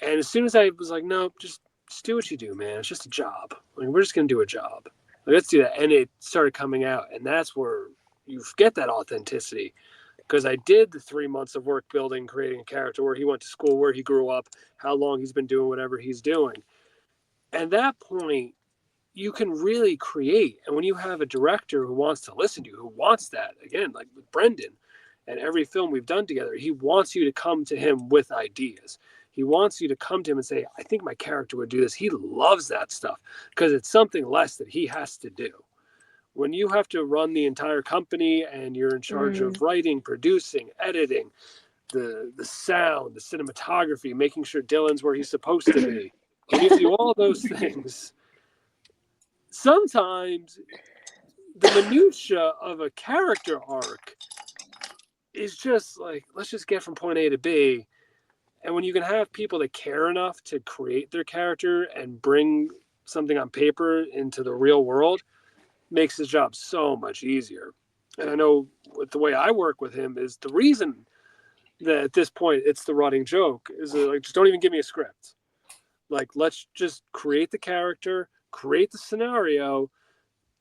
Speaker 4: And as soon as I was like, no, just do what you do, man. It's just a job. I mean, we're just going to do a job. Like, let's do that. And it started coming out. And that's where you get that authenticity. Because I did the 3 months of work building, creating a character, where he went to school, where he grew up, how long he's been doing whatever he's doing. At that point, you can really create. And when you have a director who wants to listen to you, who wants that, again, like with Brendan and every film we've done together, he wants you to come to him with ideas. He wants you to come to him and say, I think my character would do this. He loves that stuff because it's something less that he has to do. When you have to run the entire company and you're in charge of writing, producing, editing, the sound, the cinematography, making sure Dylan's where he's supposed to be, when you do all those things, sometimes the minutia of a character arc is just like, let's just get from point A to B. And when you can have people that care enough to create their character and bring something on paper into the real world, makes his job so much easier. And I know with the way I work with him is the reason that at this point it's the running joke is like, just don't even give me a script. Like, let's just create the character, create the scenario,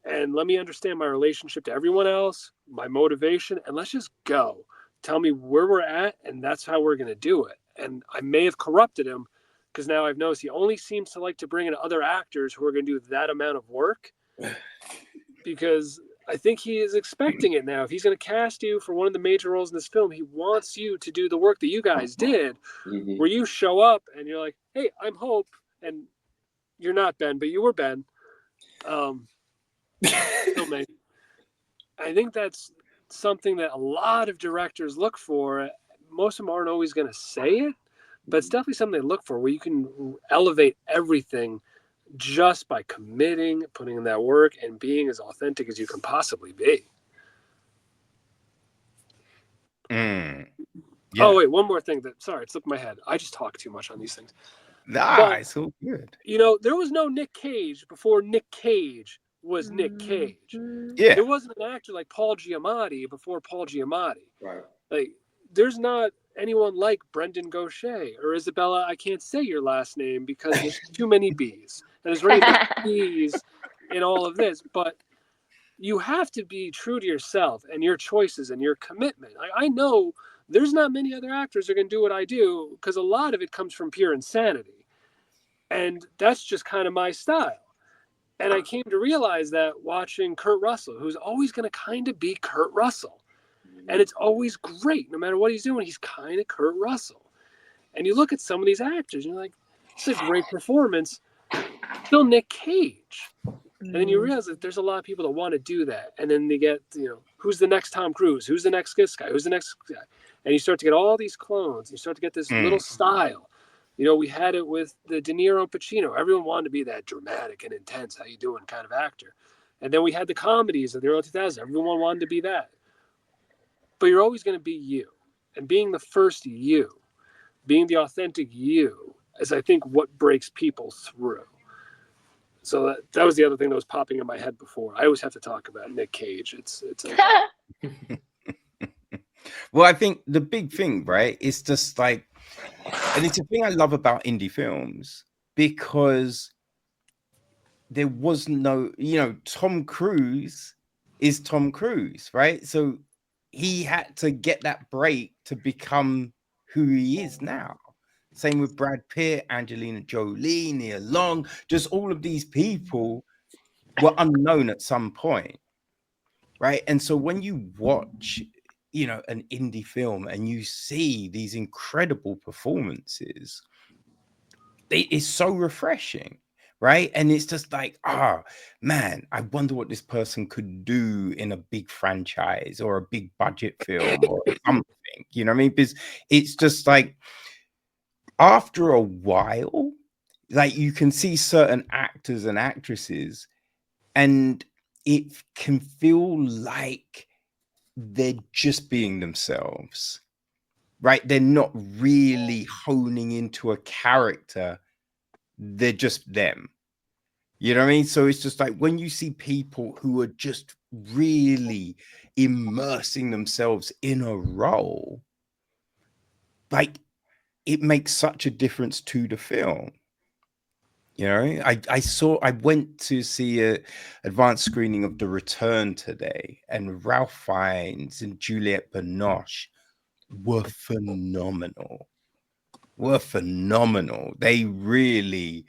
Speaker 4: and let me understand my relationship to everyone else, my motivation, and let's just go. Tell me where we're at, and that's how we're going to do it. And I may have corrupted him because now I've noticed he only seems to like to bring in other actors who are going to do that amount of work, because I think he is expecting it now. If he's going to cast you for one of the major roles in this film, he wants you to do the work that you guys did, where you show up and you're like, hey, I'm Hope, and you're not Ben, but you were Ben. I think that's something that a lot of directors look for. Most of them aren't always going to say it, but it's definitely something they look for, where you can elevate everything just by committing, putting in that work, and being as authentic as you can possibly be.
Speaker 1: Yeah.
Speaker 4: Oh, wait, one more thing sorry, it slipped my head. I just talk too much on these things.
Speaker 1: It's all good.
Speaker 4: You know, there was no Nick Cage before Nick Cage was Nick Cage.
Speaker 1: Yeah.
Speaker 4: There wasn't an actor like Paul Giamatti before Paul Giamatti.
Speaker 2: Right.
Speaker 4: Like, there's not anyone like Brendan Goshay or Isabella. I can't say your last name because there's too many B's. And there's really many B's in all of this. But you have to be true to yourself and your choices and your commitment. I know there's not many other actors who are going to do what I do, because a lot of it comes from pure insanity. And that's just kind of my style. And I came to realize that watching Kurt Russell, who's always going to kind of be Kurt Russell. And it's always great. No matter what he's doing, he's kind of Kurt Russell. And you look at some of these actors, and you're like, it's a great performance. Still Nick Cage. And then you realize that there's a lot of people that want to do that. And then they get, who's the next Tom Cruise? Who's the next this guy? Who's the next guy? And you start to get all these clones. You start to get this little style. We had it with the De Niro and Pacino. Everyone wanted to be that dramatic and intense, how you doing kind of actor. And then we had the comedies of the early 2000s. Everyone wanted to be that. But you're always going to be you. And being the first you, being the authentic you, is, I think, what breaks people through. So that was the other thing that was popping in my head before. I always have to talk about Nick Cage. It's
Speaker 1: Well, I think the big thing, right, is just like, and it's a thing I love about indie films, because there was no, Tom Cruise is Tom Cruise, right? So he had to get that break to become who he is now. Same with Brad Pitt, Angelina Jolie, Nia Long, just all of these people were unknown at some point, right? And so when you watch, an indie film and you see these incredible performances, it's so refreshing, right? And it's just like, man, I wonder what this person could do in a big franchise or a big budget film or something, you know what I mean? Because it's just like, after a while, like, you can see certain actors and actresses and it can feel like they're just being themselves, right? They're not really honing into a character. They're just them. You know what I mean? So it's just like when you see people who are just really immersing themselves in a role, like, it makes such a difference to the film. I went to see a advanced screening of The Return today, and Ralph Fiennes and Juliette Binoche were phenomenal. They really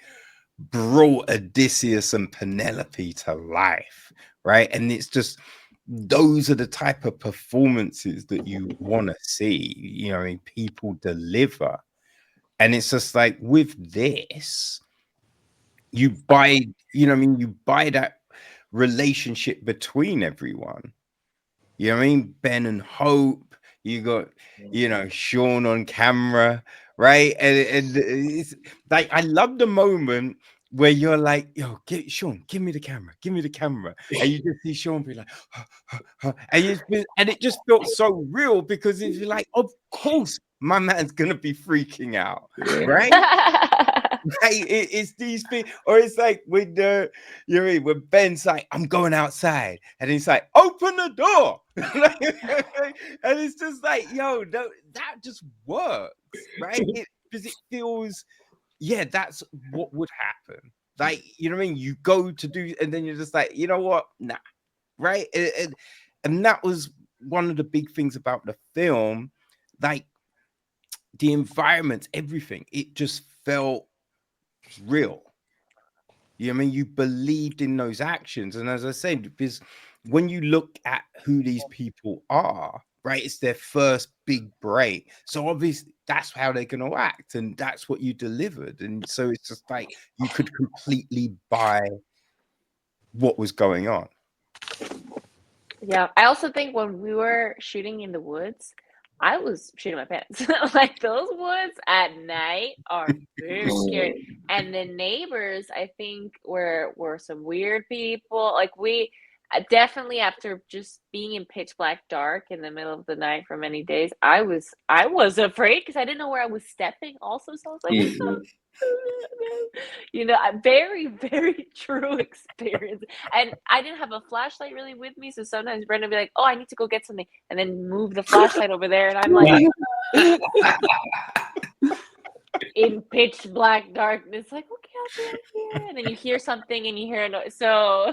Speaker 1: brought Odysseus and Penelope to life, right? And it's just, those are the type of performances that you want to see, people deliver. And it's just like, with this, you buy, you buy that relationship between everyone. You know what I mean? Ben and Hope, you got, Sean on camera, right? And it's like, I love the moment where you're like, yo, Sean, give me the camera. And you just see Sean be like, and it just felt so real, because if you're like, of course, my man's gonna be freaking out, right? Right? It's these things, or it's like when when Ben's like, I'm going outside, and he's like, open the door. And it's just like, yo, that just works, right? Because it feels, that's what would happen. Like, you know what I mean? You go to do, and then you're just like, you know what? Nah, right? And that was one of the big things about the film, like the environment, everything. It just felt real. You know what I mean? You believed in those actions. And as I said, because when you look at who these people are, right, it's their first big break. So obviously that's how they're going to act, and that's what you delivered. And so it's just like, you could completely buy what was going on.
Speaker 3: Yeah, I also think when we were shooting in the woods, I was shooting my pants. Like, those woods at night are very scary. And the neighbors, I think, were some weird people. Like, we definitely, after just being in pitch black dark in the middle of the night for many days, I was afraid, because I didn't know where I was stepping also. So I was like, a very, very true experience. And I didn't have a flashlight really with me, so sometimes Brendan would be like, oh, I need to go get something, and then move the flashlight over there, and I'm like in pitch black darkness, like, okay, I'll be right here. And then you hear something and you hear a noise. So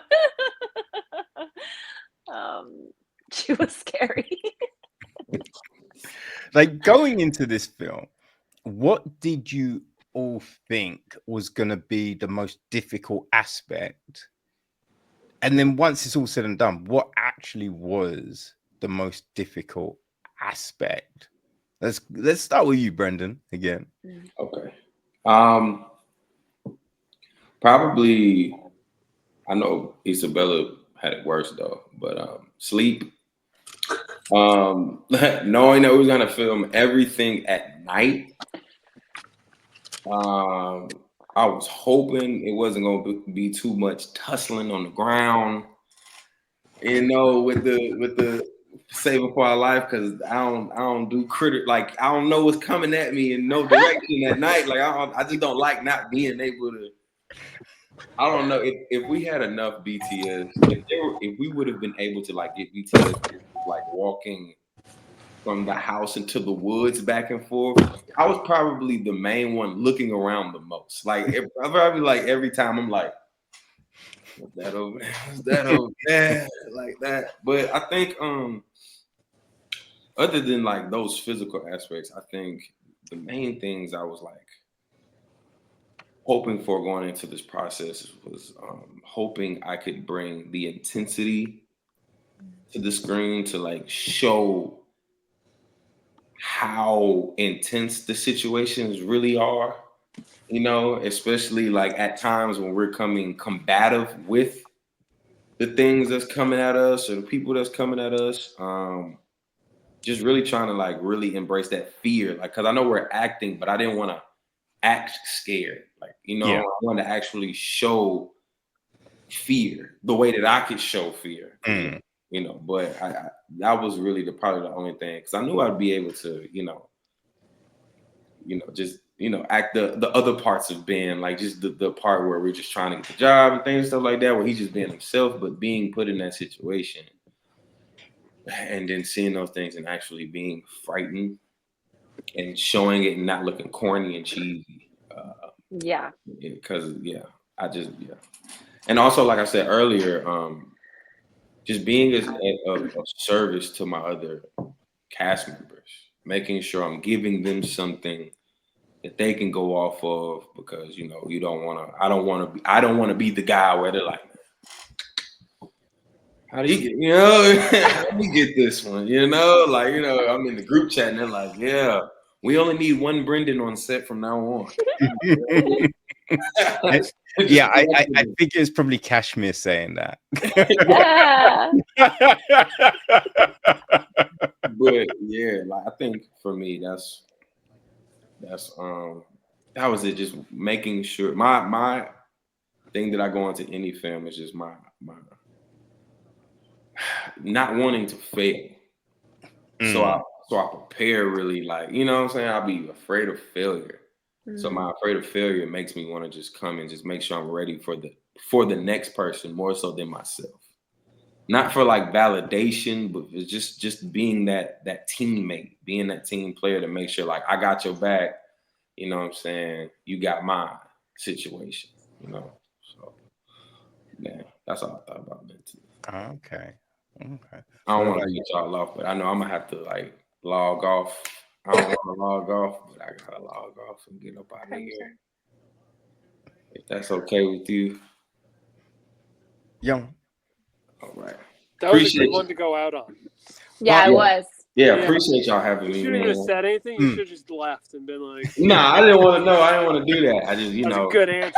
Speaker 3: she was scary.
Speaker 1: Like, going into this film, what did you all think was going to be the most difficult aspect? And then once it's all said and done, what actually was the most difficult aspect? Let's start with you, Brendan, again.
Speaker 2: Okay. Probably, I know Isabella had it worse though, but sleep. Knowing that we was gonna film everything at night, I was hoping it wasn't gonna be too much tussling on the ground, with the saving for our life, because I don't do critter, like I don't know what's coming at me in no direction at night. Like I just don't like not being able to. I don't know if we had enough BTS, if we would have been able to like get BTS like walking from the house into the woods back and forth. I was probably the main one looking around the most. Like probably like every time I'm like, what's that over there? What's that over there? Like that. But I think other than like those physical aspects, I think the main things I was like hoping for going into this process was hoping I could bring the intensity to the screen to like show how intense the situations really are, especially like at times when we're coming combative with the things that's coming at us or the people that's coming at us. Just really trying to like really embrace that fear, like, because I know we're acting, but I didn't want to act scared. Like, I want to actually show fear the way that I could show fear. But I that was really probably the only thing, because I knew I'd be able to, just act the other parts of Ben, like just the part where we're just trying to get the job and things, stuff like that, where he's just being himself, but being put in that situation and then seeing those things and actually being frightened and showing it and not looking corny and cheesy. Because and also, like I said earlier, just being of service to my other cast members, making sure I'm giving them something that they can go off of, because you don't want to. I don't want to be the guy where they're like, how do you get, how do you get this one? I'm in the group chat and they're like, yeah, we only need one Brendan on set from now on.
Speaker 1: I think it's probably Cashmere saying that.
Speaker 2: But yeah, like I think for me that was it. Just making sure my thing that I go into any film is just my not wanting to fail. So I prepare really, like, what I'm saying? I'll be afraid of failure. So my afraid of failure makes me want to just come and just make sure I'm ready for the next person, more so than myself. Not for like validation, but it's just being that teammate, being that team player to make sure like I got your back, you know what I'm saying? You got my situation, So yeah, that's all I thought about that too.
Speaker 1: Okay.
Speaker 2: I don't want to get y'all off, but I know I'm gonna have to like log off. I don't want to log off, but I gotta log off and get up out of here. If that's okay with you.
Speaker 1: Young.
Speaker 2: All right.
Speaker 4: That was a good one to go out on.
Speaker 3: Yeah, it was.
Speaker 2: Yeah, appreciate y'all having me.
Speaker 4: You shouldn't have said anything. You should have just left and been like,
Speaker 2: Nah, I didn't want to know. I didn't want to do that. I just,
Speaker 4: That's a good answer.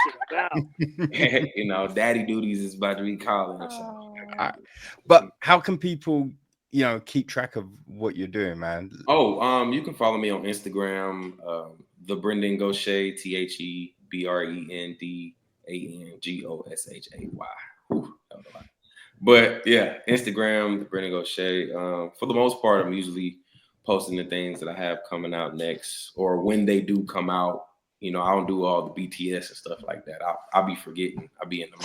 Speaker 2: Now, daddy duties is about to be calling.
Speaker 1: But how can people, keep track of what you're doing, man?
Speaker 2: Oh, you can follow me on Instagram, the Brendan Goshay, TheBrendangoshay. But yeah, Instagram, the Brendan Goshay. For the most part, I'm usually posting the things that I have coming out next, or when they do come out. I don't do all the BTS and stuff like that. I'll be forgetting. I'll be in the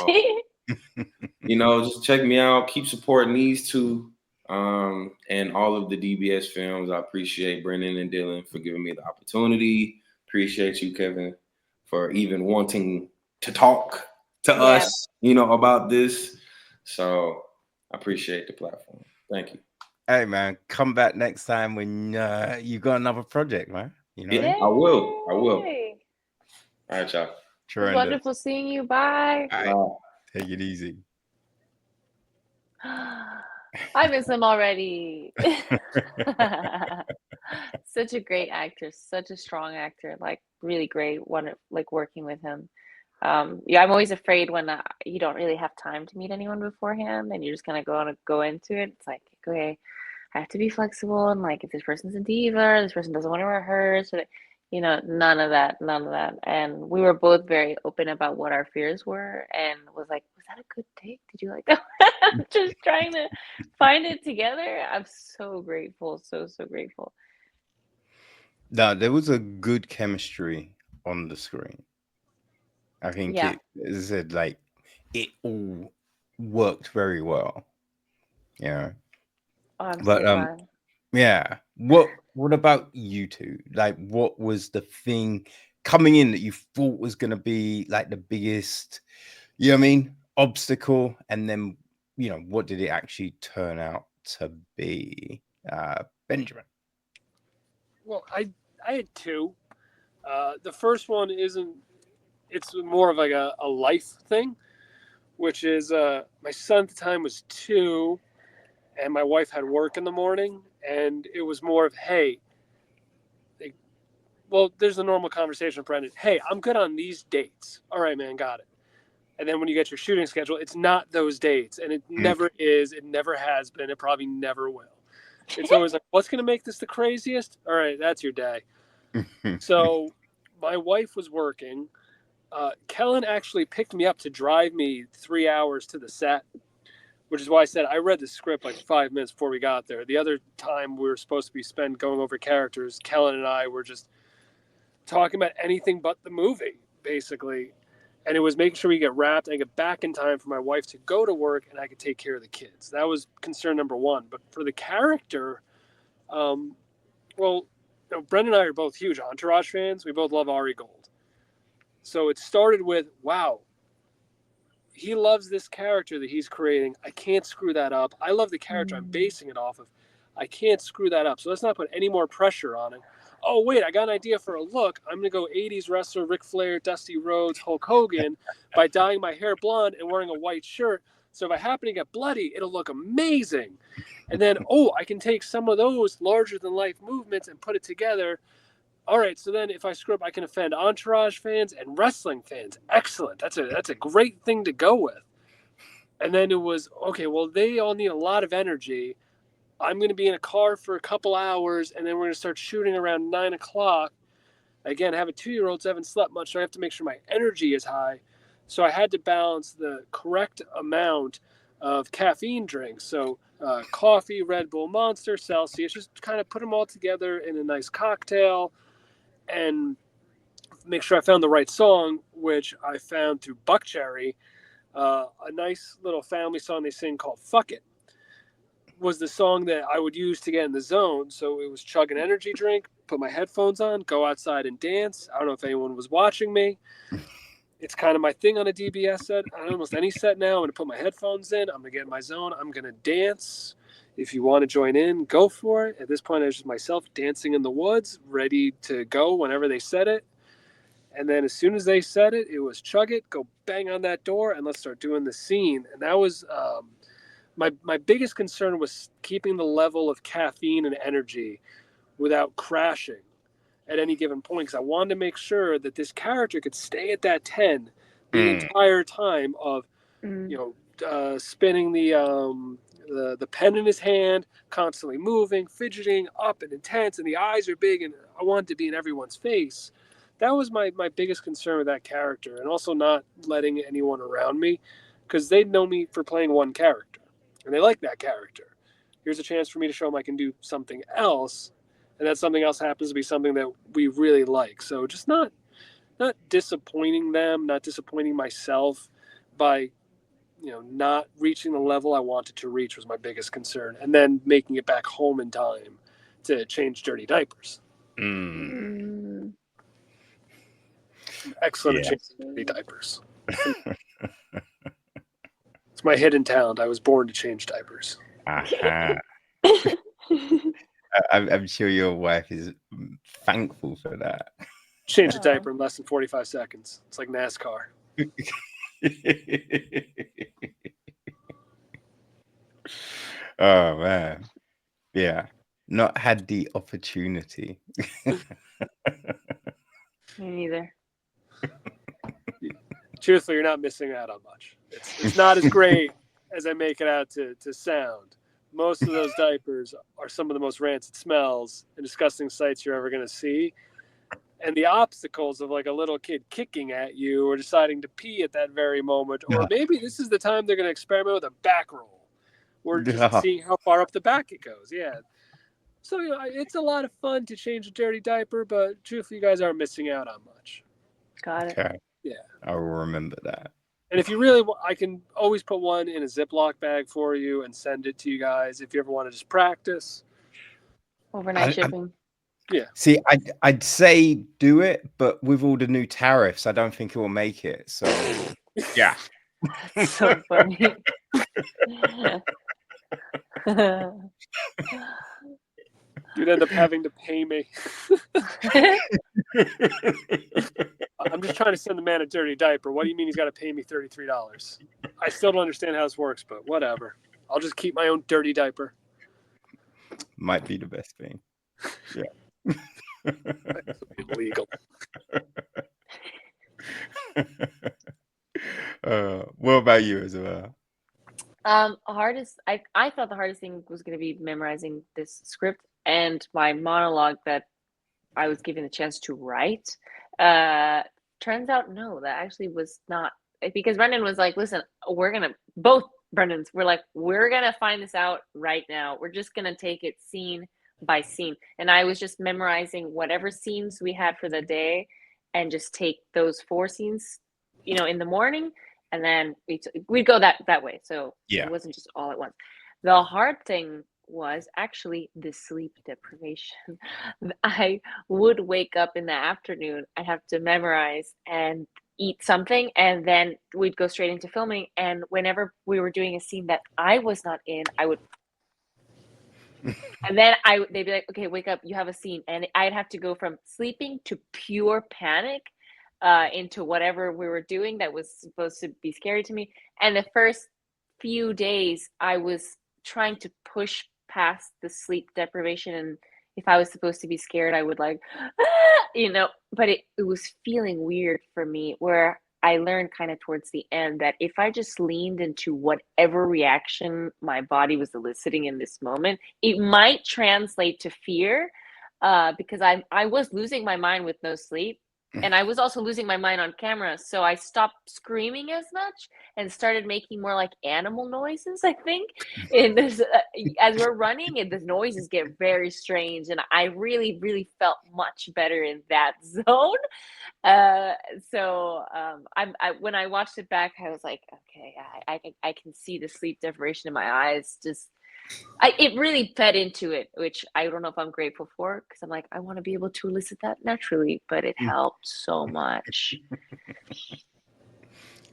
Speaker 2: mode. Just check me out. Keep supporting these two, and all of the DBS films. I appreciate Brendan and Dylan for giving me the opportunity. Appreciate you, Kevin, for even wanting to talk to us, about this. So I appreciate the platform. Thank you.
Speaker 1: Hey, man, come back next time when you got another project, man.
Speaker 2: Yeah, I will. All right, y'all.
Speaker 3: It was wonderful seeing you. Bye.
Speaker 1: All right. Take it easy.
Speaker 3: I miss him already. Such a great actor, such a strong actor, like really great. Like working with him. Yeah, I'm always afraid when you don't really have time to meet anyone beforehand, and you're just gonna go into it. It's like, okay, I have to be flexible, and like if this person's a diva, or this person doesn't want to rehearse, or none of that, none of that. And we were both very open about what our fears were, and was like, was that a good take? Did you like that? Just trying to find it together. I'm so grateful, so grateful.
Speaker 1: No, there was a good chemistry on the screen. I think
Speaker 3: Yeah.
Speaker 1: it, as I said, like it all worked very well. Yeah.
Speaker 3: Oh, I'm
Speaker 1: But
Speaker 3: so glad.
Speaker 1: yeah. What about you two? Like what was the thing coming in that you thought was gonna be like the biggest, you know what I mean, obstacle? And then, what did it actually turn out to be? Benjamin.
Speaker 4: Well, I had two. The first one isn't. It's more of like a life thing, which is my son at the time was 2, and my wife had work in the morning, and it was more of, hey, well, there's a normal conversation with Brendan. Hey, I'm good on these dates. All right, man, got it. And then when you get your shooting schedule, it's not those dates, and it never is. It never has been. It probably never will. It's always like, what's going to make this the craziest? All right, that's your day. So my wife was working. Kellan actually picked me up to drive me 3 hours to the set, which is why I said I read the script like 5 minutes before we got there. The other time we were supposed to be spent going over characters, Kellan and I were just talking about anything but the movie, basically. And it was making sure we get wrapped and get back in time for my wife to go to work and I could take care of the kids. That was concern number one. But for the character, Brendan and I are both huge Entourage fans. We both love Ari Gold. So it started with, wow, he loves this character that he's creating. I can't screw that up. I love the character I'm basing it off of. I can't screw that up. So let's not put any more pressure on it. Oh, wait, I got an idea for a look. I'm going to go 80s wrestler Ric Flair, Dusty Rhodes, Hulk Hogan by dyeing my hair blonde and wearing a white shirt. So if I happen to get bloody, it'll look amazing. And then, I can take some of those larger than life movements and put it together. All right, so then if I screw up, I can offend Entourage fans and wrestling fans. Excellent. That's a great thing to go with. And then it was, okay, well, they all need a lot of energy. I'm going to be in a car for a couple hours, and then we're going to start shooting around 9 o'clock. Again, I have a 2-year-old, so I haven't slept much, so I have to make sure my energy is high. So I had to balance the correct amount of caffeine drinks. So coffee, Red Bull, Monster, Celsius, just kind of put them all together in a nice cocktail and make sure I found the right song, which I found through Buckcherry, a nice little family song they sing called Fuck It. Was the song that I would use to get in the zone. So it was chug an energy drink, put my headphones on, go outside and dance. I don't know if anyone was watching me. It's kind of my thing on a DBS set. On almost any set now, I'm going to put my headphones in. I'm going to get in my zone. I'm going to dance. If you want to join in, go for it. At this point, I was just myself dancing in the woods, ready to go whenever they said it. And then as soon as they said it, it was chug it, go bang on that door, and let's start doing the scene. And that was my biggest concern was keeping the level of caffeine and energy without crashing at any given point, because I wanted to make sure that this character could stay at that 10 the entire time of, spinning the pen in his hand, constantly moving, fidgeting, up and intense, and the eyes are big, and I wanted to be in everyone's face. That was my biggest concern with that character, and also not letting anyone around me, because they know me for playing one character, and they like that character. Here's a chance for me to show them I can do something else, and that something else happens to be something that we really like. So just not disappointing them, not disappointing myself by not reaching the level I wanted to reach was my biggest concern, and then making it back home in time to change dirty diapers. Excellent at changing dirty diapers. It's my hidden talent. I was born to change diapers.
Speaker 1: I'm sure your wife is thankful for that.
Speaker 4: Change a diaper in less than 45 seconds. It's like NASCAR.
Speaker 1: Oh man, yeah, not had the opportunity.
Speaker 3: Me neither.
Speaker 4: truthfully, you're not missing out on much. It's not as great as I make it out to sound. Most of those diapers are some of the most rancid smells and disgusting sights you're ever going to see. And the obstacles of like a little kid kicking at you or deciding to pee at that very moment, or maybe this is the time they're going to experiment with a back roll. Or just seeing how far up the back it goes. Yeah. So, it's a lot of fun to change a dirty diaper, but truthfully, you guys aren't missing out on much.
Speaker 3: Got it.
Speaker 1: Okay.
Speaker 4: Yeah.
Speaker 1: I will remember that.
Speaker 4: And if you really want, I can always put one in a Ziploc bag for you and send it to you guys if you ever want to just practice.
Speaker 3: Overnight shipping.
Speaker 4: Yeah.
Speaker 1: See, I'd say do it, but with all the new tariffs, I don't think it will make it. So, yeah.
Speaker 3: So funny.
Speaker 4: You'd end up having to pay me. I'm just trying to send the man a dirty diaper. What do you mean he's got to pay me $33? I still don't understand how this works, but whatever. I'll just keep my own dirty diaper.
Speaker 1: Might be the best thing. Yeah.
Speaker 4: That's illegal.
Speaker 1: What about you, Isabella?
Speaker 3: Hardest. I thought the hardest thing was going to be memorizing this script and my monologue that I was given the chance to write. Turns out, no, that actually was not, because Brendan was like, listen, both Brendans were like, we're going to find this out right now. We're just going to take it scene by scene. And I was just memorizing whatever scenes we had for the day and just take those 4 scenes, in the morning. And then we'd go that way. So it wasn't just all at once. The hard thing was actually the sleep deprivation. I would wake up in the afternoon. I'd have to memorize and eat something, and then we'd go straight into filming. And whenever we were doing a scene that I was not in, I would and then they'd be like, okay, wake up, you have a scene. And I'd have to go from sleeping to pure panic into whatever we were doing that was supposed to be scary to me. And the first few days I was trying to push past the sleep deprivation, and if I was supposed to be scared, I would like but it was feeling weird for me, where I learned kind of towards the end that if I just leaned into whatever reaction my body was eliciting in this moment, it might translate to fear, because I was losing my mind with no sleep. And I was also losing my mind on camera. So I stopped screaming as much and started making more like animal noises, I think. In this, as we're running, and the noises get very strange. And I really, really felt much better in that zone. When I watched it back, I was like, okay, I can see the sleep deprivation in my eyes. It really fed into it, which I don't know if I'm grateful for, because I'm like, I want to be able to elicit that naturally, but it helped so much.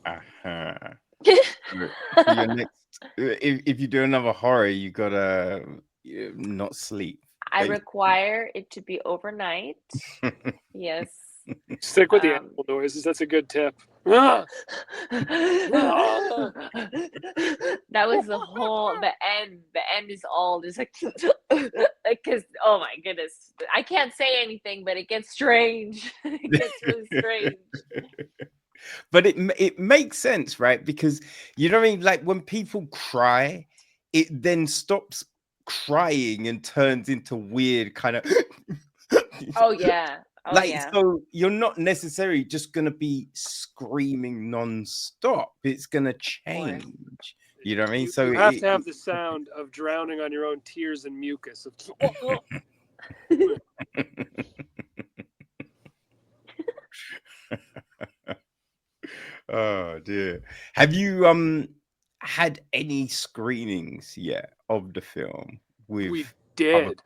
Speaker 1: Your next, if you do another horror, you gotta not sleep.
Speaker 3: I require it to be overnight. Yes.
Speaker 4: Stick with the animal noises. That's a good tip. That
Speaker 3: was the end. The end is all just like, because oh my goodness, I can't say anything, but it gets strange. It gets really strange.
Speaker 1: But it makes sense, right? Because you know what I mean? Like when people cry, it then stops crying and turns into weird kind of
Speaker 3: oh yeah. Oh, yeah.
Speaker 1: So you're not necessarily just going to be screaming non-stop. It's going to change. You know what I mean?
Speaker 4: So you have to have the sound of drowning on your own tears and mucus.
Speaker 1: Oh, dear. Have you had any screenings yet of the film?
Speaker 4: We did.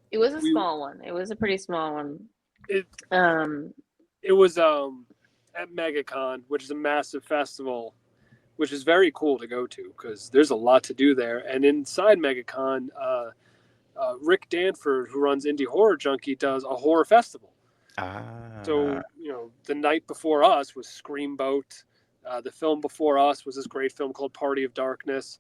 Speaker 3: It was a small one. It was a pretty small one.
Speaker 4: It was at MegaCon, which is a massive festival, which is very cool to go to because there's a lot to do there. And inside MegaCon, Rick Danford, who runs Indie Horror Junkie, does a horror festival. So the night before us was Screamboat. The film before us was this great film called Party of Darkness.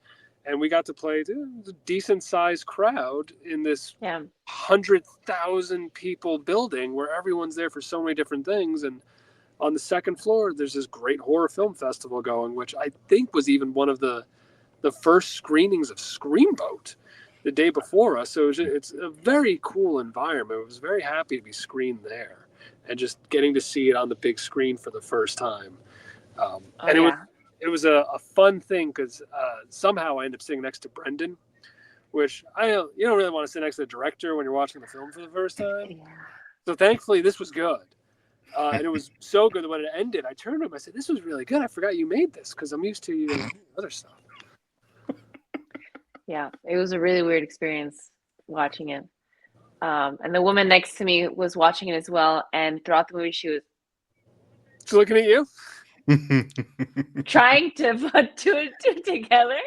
Speaker 4: And we got to play a decent-sized crowd in this 100,000 people building where everyone's there for so many different things. And on the second floor, there's this great horror film festival going, which I think was even one of the first screenings of Screamboat the day before us. So it's a very cool environment. I was very happy to be screened there and just getting to see it on the big screen for the first time. It was a fun thing because somehow I ended up sitting next to Brendan, which you don't really want to sit next to the director when you're watching the film for the first time.
Speaker 3: Yeah.
Speaker 4: So thankfully this was good. And it was so good that when it ended, I turned to him, I said, "This was really good. I forgot you made this because I'm used to you doing other stuff."
Speaker 3: Yeah, it was a really weird experience watching it. And the woman next to me was watching it as well. And throughout the movie, she was
Speaker 4: She's looking at you.
Speaker 3: trying to put two and two together.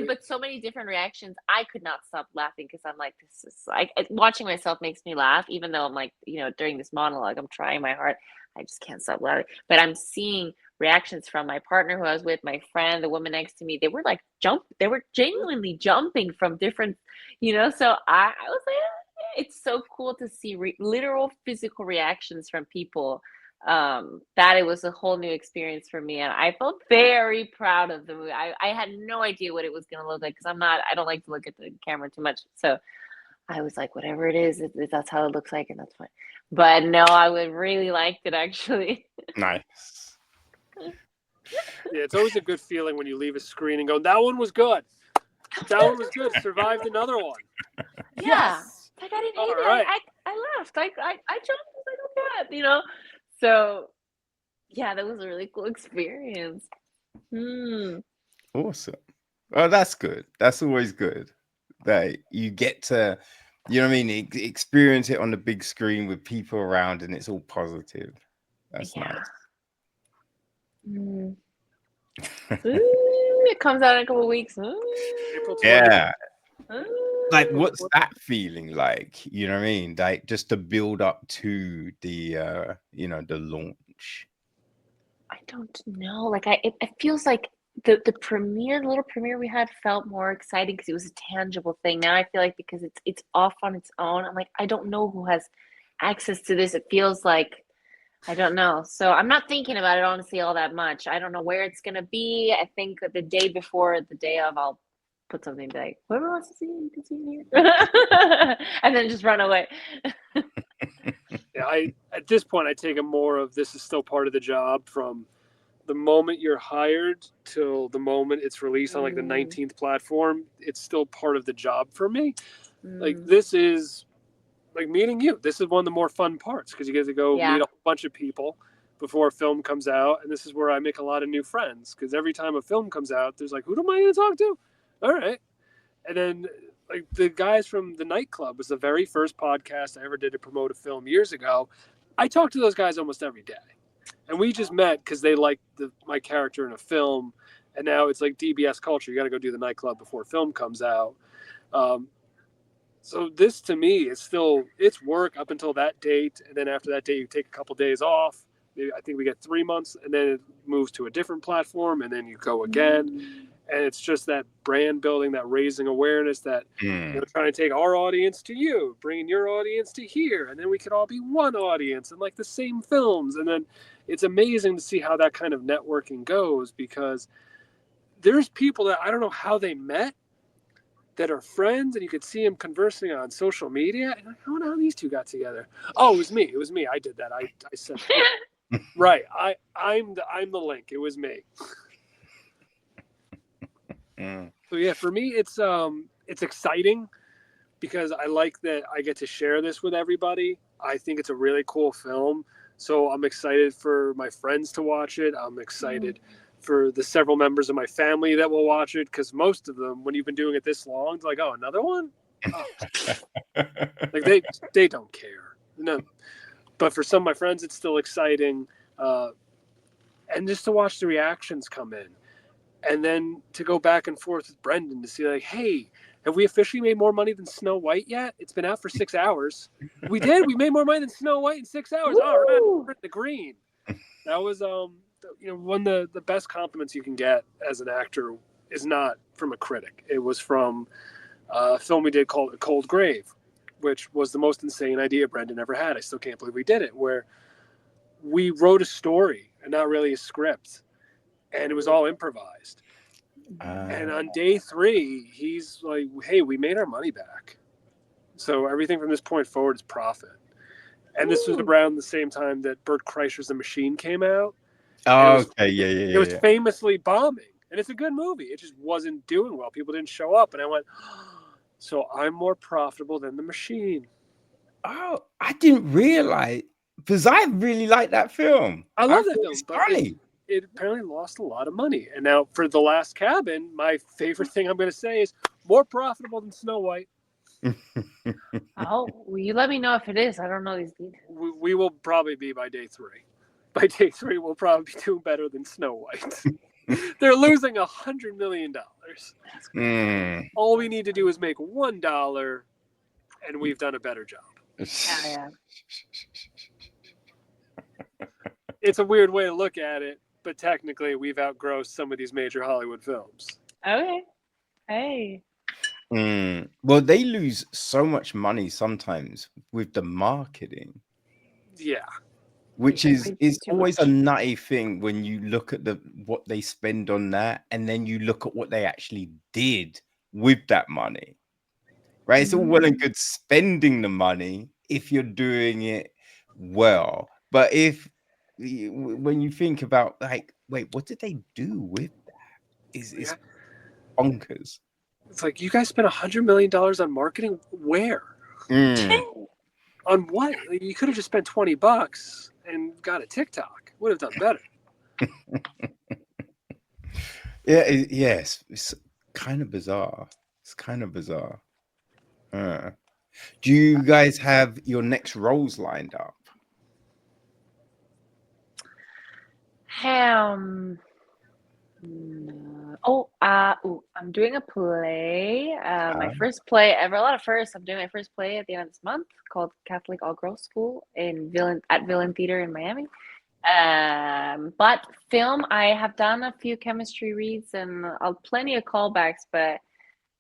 Speaker 3: But so many different reactions. I could not stop laughing because I'm like, this is like, watching myself makes me laugh, even though I'm like, during this monologue, I'm trying my heart. I just can't stop laughing. But I'm seeing reactions from my partner who I was with, my friend, the woman next to me. They were like they were genuinely jumping from different, so I was like, it's so cool to see literal physical reactions from people. That it was a whole new experience for me, and I felt very proud of the movie. I had no idea what it was going to look like because I don't like to look at the camera too much, so I was like, whatever it is, that's how it looks like, and that's fine. But no, I would really liked it actually.
Speaker 1: Nice.
Speaker 4: Yeah, it's always a good feeling when you leave a screen and go, "That one was good. That one was good. Survived another one."
Speaker 3: Yeah,
Speaker 4: Yes.
Speaker 3: like I didn't
Speaker 4: All
Speaker 3: hate it.
Speaker 4: right.
Speaker 3: I laughed. I jumped. I was like, okay, So, yeah, that was a really cool experience.
Speaker 1: Awesome. Well, that's good. That's always good that you get to, experience it on the big screen with people around and it's all positive. That's nice.
Speaker 3: It comes out in a couple of weeks.
Speaker 4: April 20th.
Speaker 1: Yeah. Like, what's that feeling like? You know what I mean? Like, just to build up to the, the launch.
Speaker 3: I don't know. Like, it feels like the little premiere we had felt more exciting because it was a tangible thing. Now I feel like because it's off on its own, I'm like, I don't know who has access to this. It feels like, I don't know. So I'm not thinking about it honestly all that much. I don't know where it's gonna be. I think the day before, the day of, I'll put something like, whoever wants to see it, you can see it here. And then just run away.
Speaker 4: Yeah, at this point, I take it more of this is still part of the job from the moment you're hired till the moment it's released on like the 19th platform. It's still part of the job for me. Like, this is like meeting you. This is one of the more fun parts because you get to go meet a whole bunch of people before a film comes out. And this is where I make a lot of new friends because every time a film comes out, there's like, who am I going to talk to? All right. And then like the guys from the Nightclub was the very first podcast I ever did to promote a film years ago. I talk to those guys almost every day. And we just met because they liked my character in a film. And now it's like DBS culture. You got to go do the Nightclub before a film comes out. So this to me is it's work up until that date. And then after that date, you take a couple days off. Maybe, I think we get 3 months and then it moves to a different platform and then you go again. And it's just that brand building, that raising awareness, that trying to take our audience to you, bringing your audience to here. And then we could all be one audience and like the same films. And then it's amazing to see how that kind of networking goes because there's people that I don't know how they met that are friends and you could see them conversing on social media. And I don't know how these two got together. Oh, it was me. It was me. I did that. I said, right. I'm the link. It was me. So yeah, for me, it's exciting because I like that I get to share this with everybody. I think it's a really cool film. So I'm excited for my friends to watch it. I'm excited for the several members of my family that will watch it because most of them, when you've been doing it this long, it's like, oh, another one? Oh. Like they don't care. No. But for some of my friends, it's still exciting. And just to watch the reactions come in. And then to go back and forth with Brendan to see like, hey, have we officially made more money than Snow White yet? It's been out for 6 hours. We did. We made more money than Snow White in 6 hours. All right, we're in the green. That was one of the best compliments you can get as an actor is not from a critic. It was from a film we did called A Cold Grave, which was the most insane idea Brendan ever had. I still can't believe we did it. Where we wrote a story and not really a script, and it was all improvised. And on day 3, he's like, "Hey, we made our money back, so everything from this point forward is profit." And this was around the same time that Bert Kreischer's The Machine came out.
Speaker 1: Okay,
Speaker 4: It was famously bombing, and it's a good movie. It just wasn't doing well. People didn't show up, and I went, "So I'm more profitable than The Machine."
Speaker 1: Oh, I didn't realize, because I really like that film.
Speaker 4: I love that
Speaker 1: thought
Speaker 4: film,
Speaker 1: it's
Speaker 4: but
Speaker 1: funny.
Speaker 4: it apparently lost a lot of money. And now for The Last Cabin, my favorite thing I'm going to say is more profitable than Snow White.
Speaker 3: Oh, well, you let me know if it is. I don't know these details.
Speaker 4: We will probably be by day 3. By day 3, we'll probably be doing better than Snow White. They're losing $100 million. All we need to do is make $1, and we've done a better job.
Speaker 3: Yeah.
Speaker 4: It's a weird way to look at it, but technically we've outgrossed some of these major Hollywood films.
Speaker 3: Okay. Hey.
Speaker 1: Well, they lose so much money sometimes with the marketing.
Speaker 4: Yeah.
Speaker 1: Which is always
Speaker 3: much.
Speaker 1: a nutty thing when you look at what they spend on that, and then you look at what they actually did with that money. Right? It's all well and good spending the money if you're doing it well. But when you think about, like, wait, what did they do with that? It's bonkers.
Speaker 4: It's like, you guys spent $100 million on marketing? Where? On what? Like, you could have just spent $20 and got a TikTok. Would have done better.
Speaker 1: Yes, it's kind of bizarre. It's kind of bizarre. Do you guys have your next roles lined up?
Speaker 3: I'm doing a play. My first play ever. A lot of firsts. I'm doing my first play at the end of this month called Catholic All Girls School at Villain Theater in Miami. But film, I have done a few chemistry reads and plenty of callbacks, but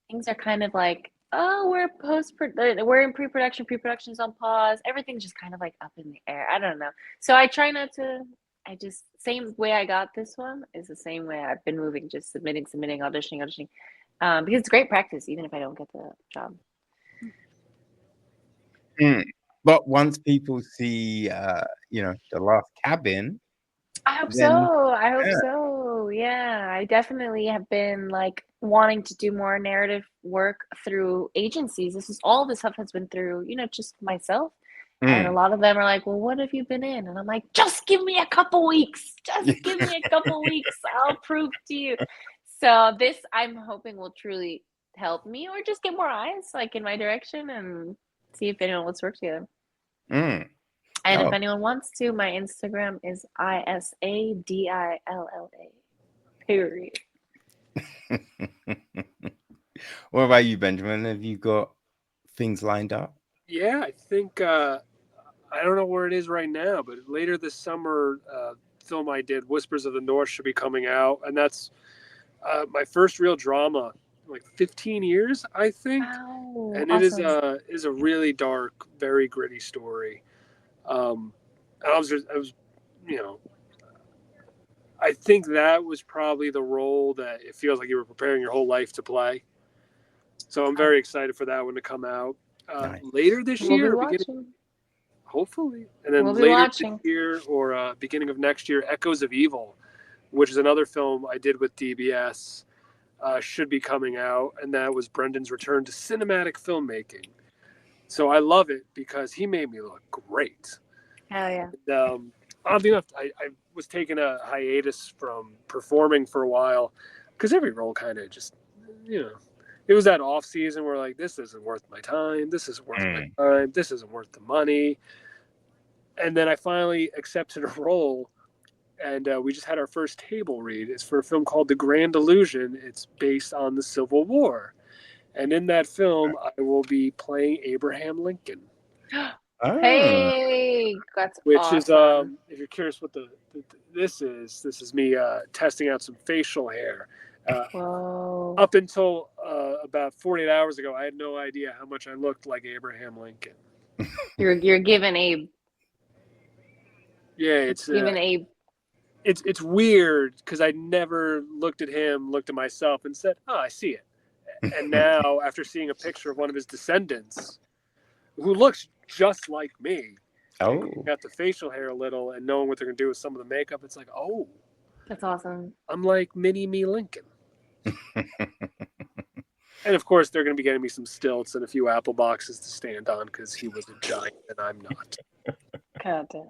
Speaker 3: things are kind of like, we're in pre-production. Pre-production's on pause. Everything's just kind of like up in the air. I don't know. So I try not to. Same way I got this one is the same way I've been moving, just submitting, auditioning, because it's great practice, even if I don't get the job.
Speaker 1: But once people see, The Last Cabin,
Speaker 3: I hope so. Yeah, I definitely have been like wanting to do more narrative work through agencies. All this stuff has been through, just myself. And a lot of them are like, well, what have you been in? And I'm like, just give me a couple weeks. Just give me a couple weeks. I'll prove to you. So this, I'm hoping, will truly help me, or just get more eyes like in my direction and see if anyone wants to work together. And if anyone wants to, my Instagram is ISADILLA. Period.
Speaker 1: What about you, Benjamin? Have you got things lined up?
Speaker 4: Yeah, I think I don't know where it is right now, but later this summer, film I did, Whispers of the North, should be coming out, and that's my first real drama, like 15 years, I think.
Speaker 3: Wow,
Speaker 4: and
Speaker 3: awesome.
Speaker 4: It is a really dark, very gritty story. I was, I think that was probably the role that it feels like you were preparing your whole life to play. So I'm very excited for that one to come out later this year. Hopefully. And then later this year or beginning of next year, Echoes of Evil, which is another film I did with DBS, should be coming out. And that was Brendan's return to cinematic filmmaking. So I love it because he made me look great.
Speaker 3: Hell yeah.
Speaker 4: And, oddly enough, I was taking a hiatus from performing for a while because every role kind of just, it was that off season where like, this isn't worth my time. This isn't worth my time. This isn't worth the money. And then I finally accepted a role, and we just had our first table read. It's for a film called The Grand Illusion. It's based on the Civil War. And in that film, I will be playing Abraham Lincoln.
Speaker 3: Hey, that's
Speaker 4: which
Speaker 3: awesome.
Speaker 4: Is, if you're curious what this is me testing out some facial hair. Up until about 48 hours ago, I had no idea how much I looked like Abraham Lincoln.
Speaker 3: You're giving Abe.
Speaker 4: Yeah, it's
Speaker 3: Even a
Speaker 4: it's weird because I never looked at him, looked at myself, and said, "Oh, I see it." And now, after seeing a picture of one of his descendants, who looks just like me,
Speaker 1: Oh,
Speaker 4: got the facial hair a little, and knowing what they're gonna do with some of the makeup, it's like, oh,
Speaker 3: that's awesome.
Speaker 4: I'm like mini me Lincoln. And of course, they're gonna be getting me some stilts and a few apple boxes to stand on because he was a giant and I'm not.
Speaker 3: God damn.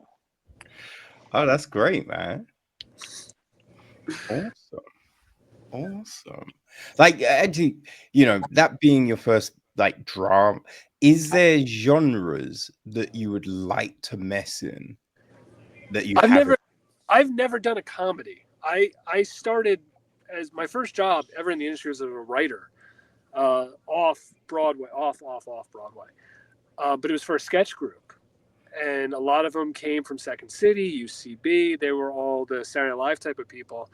Speaker 1: oh, that's great, man. Awesome. Like, actually, that being your first like drama, is there genres that you would like to mess in that you haven't?
Speaker 4: I've never done a comedy. I started as my first job ever in the industry was as a writer, off Broadway, off Broadway. But it was for a sketch group, and a lot of them came from Second City, UCB. They were all the Saturday Night Live type of people.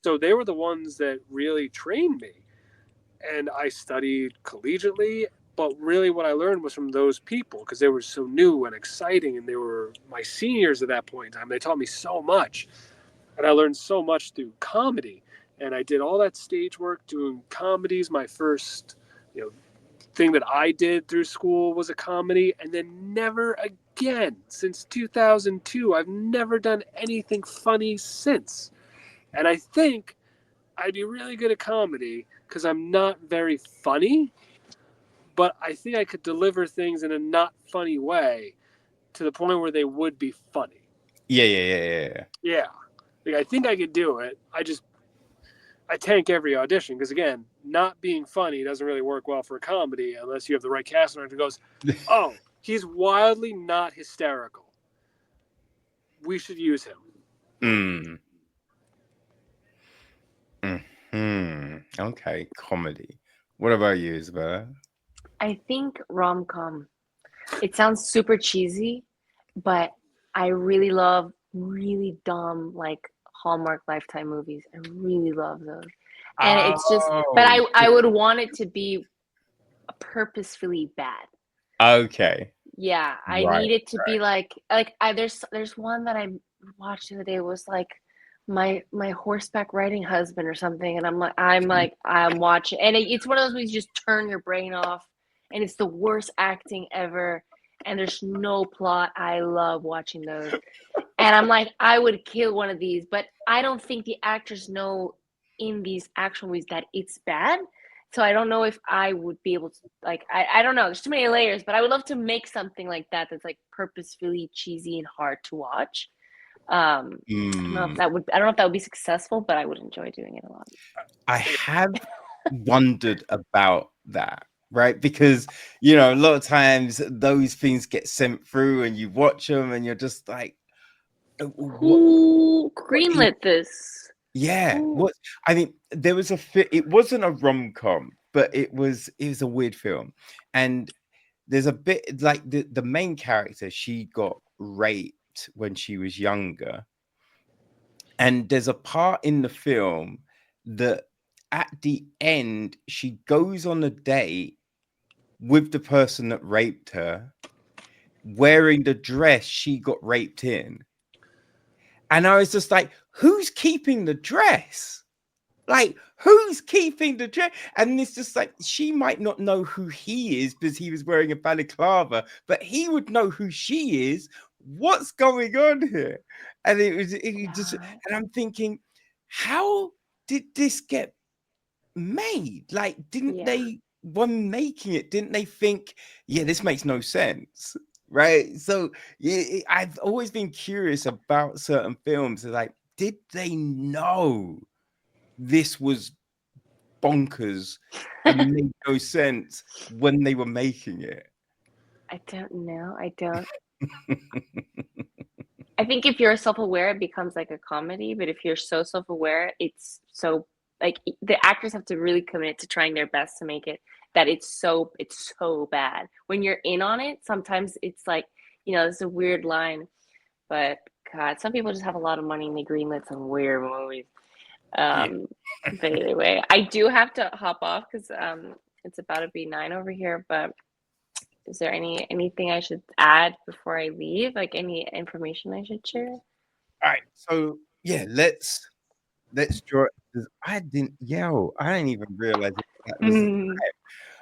Speaker 4: So they were the ones that really trained me, and I studied collegiately. But really, what I learned was from those people because they were so new and exciting, and they were my seniors at that point in time. They taught me so much, and I learned so much through comedy. And I did all that stage work doing comedies. My first, thing that I did through school was a comedy, and then never again since 2002. I've never done anything funny since. And I think I'd be really good at comedy because I'm not very funny, but I think I could deliver things in a not funny way to the point where they would be funny.
Speaker 1: Yeah.
Speaker 4: Yeah. Like, I think I could do it. I tank every audition because, again, not being funny doesn't really work well for a comedy unless you have the right casting director who goes, oh, he's wildly not hysterical. We should use him.
Speaker 1: Okay, comedy. What about you, Isabella?
Speaker 3: I think rom-com. It sounds super cheesy, but I really love really dumb like Hallmark Lifetime movies. I really love those. And it's just, but I would want it to be purposefully bad.
Speaker 1: Okay.
Speaker 3: Yeah, I need it to be like there's one that I watched the other day. It was like my horseback riding husband or something, and I'm watching, and it's one of those movies you just turn your brain off, and it's the worst acting ever, and there's no plot. I love watching those, and I'm like, I would kill one of these, but I don't think the actors know in these action movies that it's bad. So I don't know if I would be able to, like, I don't know. There's too many layers, but I would love to make something like that that's like purposefully cheesy and hard to watch. I don't know if that would be successful, but I would enjoy doing it a lot.
Speaker 1: I have wondered about that, right? Because, a lot of times those things get sent through and you watch them and you're just like,
Speaker 3: who greenlit this?
Speaker 1: Yeah. What I mean, there was it wasn't a rom-com, but it was a weird film. And there's a bit like the main character, she got raped when she was younger. And there's a part in the film that at the end, she goes on a date with the person that raped her, wearing the dress she got raped in. And I was just like, who's keeping the dress? Like, who's keeping the dress? And it's just like, she might not know who he is because he was wearing a balaclava, but he would know who she is. What's going on here? And and I'm thinking, how did this get made? Like, didn't they, when making it, didn't they think, yeah, this makes no sense? Right. So I've always been curious about certain films. Like, did they know this was bonkers and made no sense when they were making it?
Speaker 3: I don't know. I don't. I think if you're self-aware, it becomes like a comedy. But if you're so self-aware, it's so like the actors have to really commit to trying their best to make it that it's so bad. When you're in on it, sometimes it's like, it's a weird line. But God, some people just have a lot of money and they greenlit some weird movies. But anyway, I do have to hop off because it's about to be 9 over here. But Is there anything I should add before I leave? Like any information I should share?
Speaker 1: All right. So yeah, let's draw. I didn't even realize that was the time.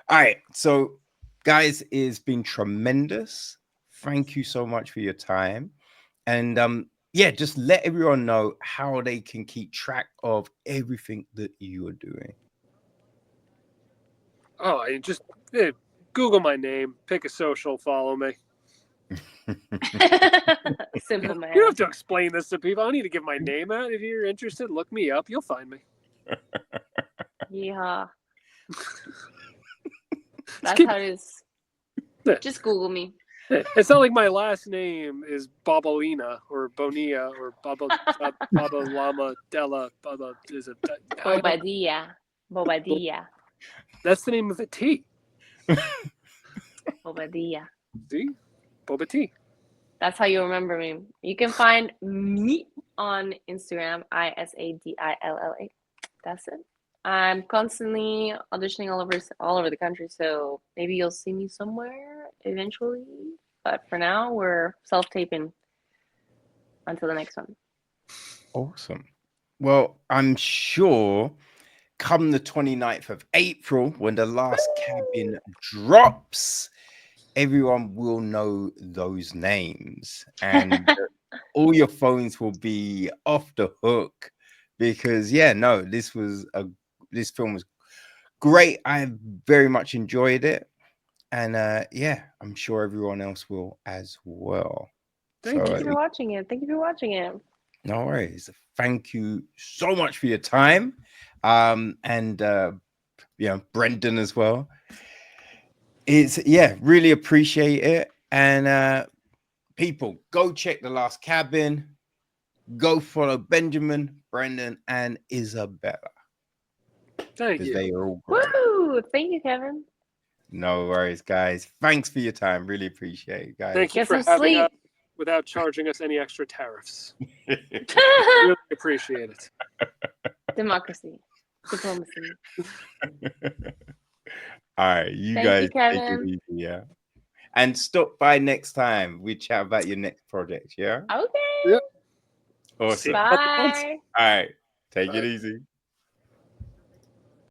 Speaker 1: All right. So guys, it's been tremendous. Thank you so much for your time. And yeah, just let everyone know how they can keep track of everything that you are doing.
Speaker 4: Oh, I just Google my name, pick a social, follow me.
Speaker 3: Simple man.
Speaker 4: You don't have to explain this to people. I don't need to give my name out. If you're interested, look me up. You'll find me.
Speaker 3: Yeah. That's how it is. Just Google me.
Speaker 4: It's not like my last name is Bobalina or Bonilla or Baba Lama Della Baba. Is it
Speaker 3: Bobadilla.
Speaker 4: That's the name of the tea.
Speaker 3: Bobadilla.
Speaker 4: See? Boba tea.
Speaker 3: That's how you remember me. You can find me on Instagram, ISADILLA. That's it. I'm constantly auditioning all over the country, so maybe you'll see me somewhere eventually. But for now, we're self-taping until the next one.
Speaker 1: Awesome. Well, I'm sure come the 29th of April, when the last cabin drops, everyone will know those names, and all your phones will be off the hook because this film was great. I very much enjoyed it, and I'm sure everyone else will as well.
Speaker 3: Thank you for watching it.
Speaker 1: No worries. Thank you so much for your time, and Brendan as well. It's really appreciate it. And people, go check The Last Cabin. Go follow Benjamin, Brendan, and Isabella.
Speaker 4: Thank you.
Speaker 1: They are all great.
Speaker 3: Woo! Thank you, Kevin.
Speaker 1: No worries, guys. Thanks for your time. Really appreciate it, guys.
Speaker 4: Thank you for having us without charging us any extra tariffs. Really appreciate it.
Speaker 3: Democracy. Diplomacy.
Speaker 1: All right, you guys take it easy, yeah. And stop by next time. We chat about your next project, yeah?
Speaker 3: Okay.
Speaker 4: Yep.
Speaker 1: Awesome.
Speaker 3: Bye.
Speaker 1: All right. Take it easy.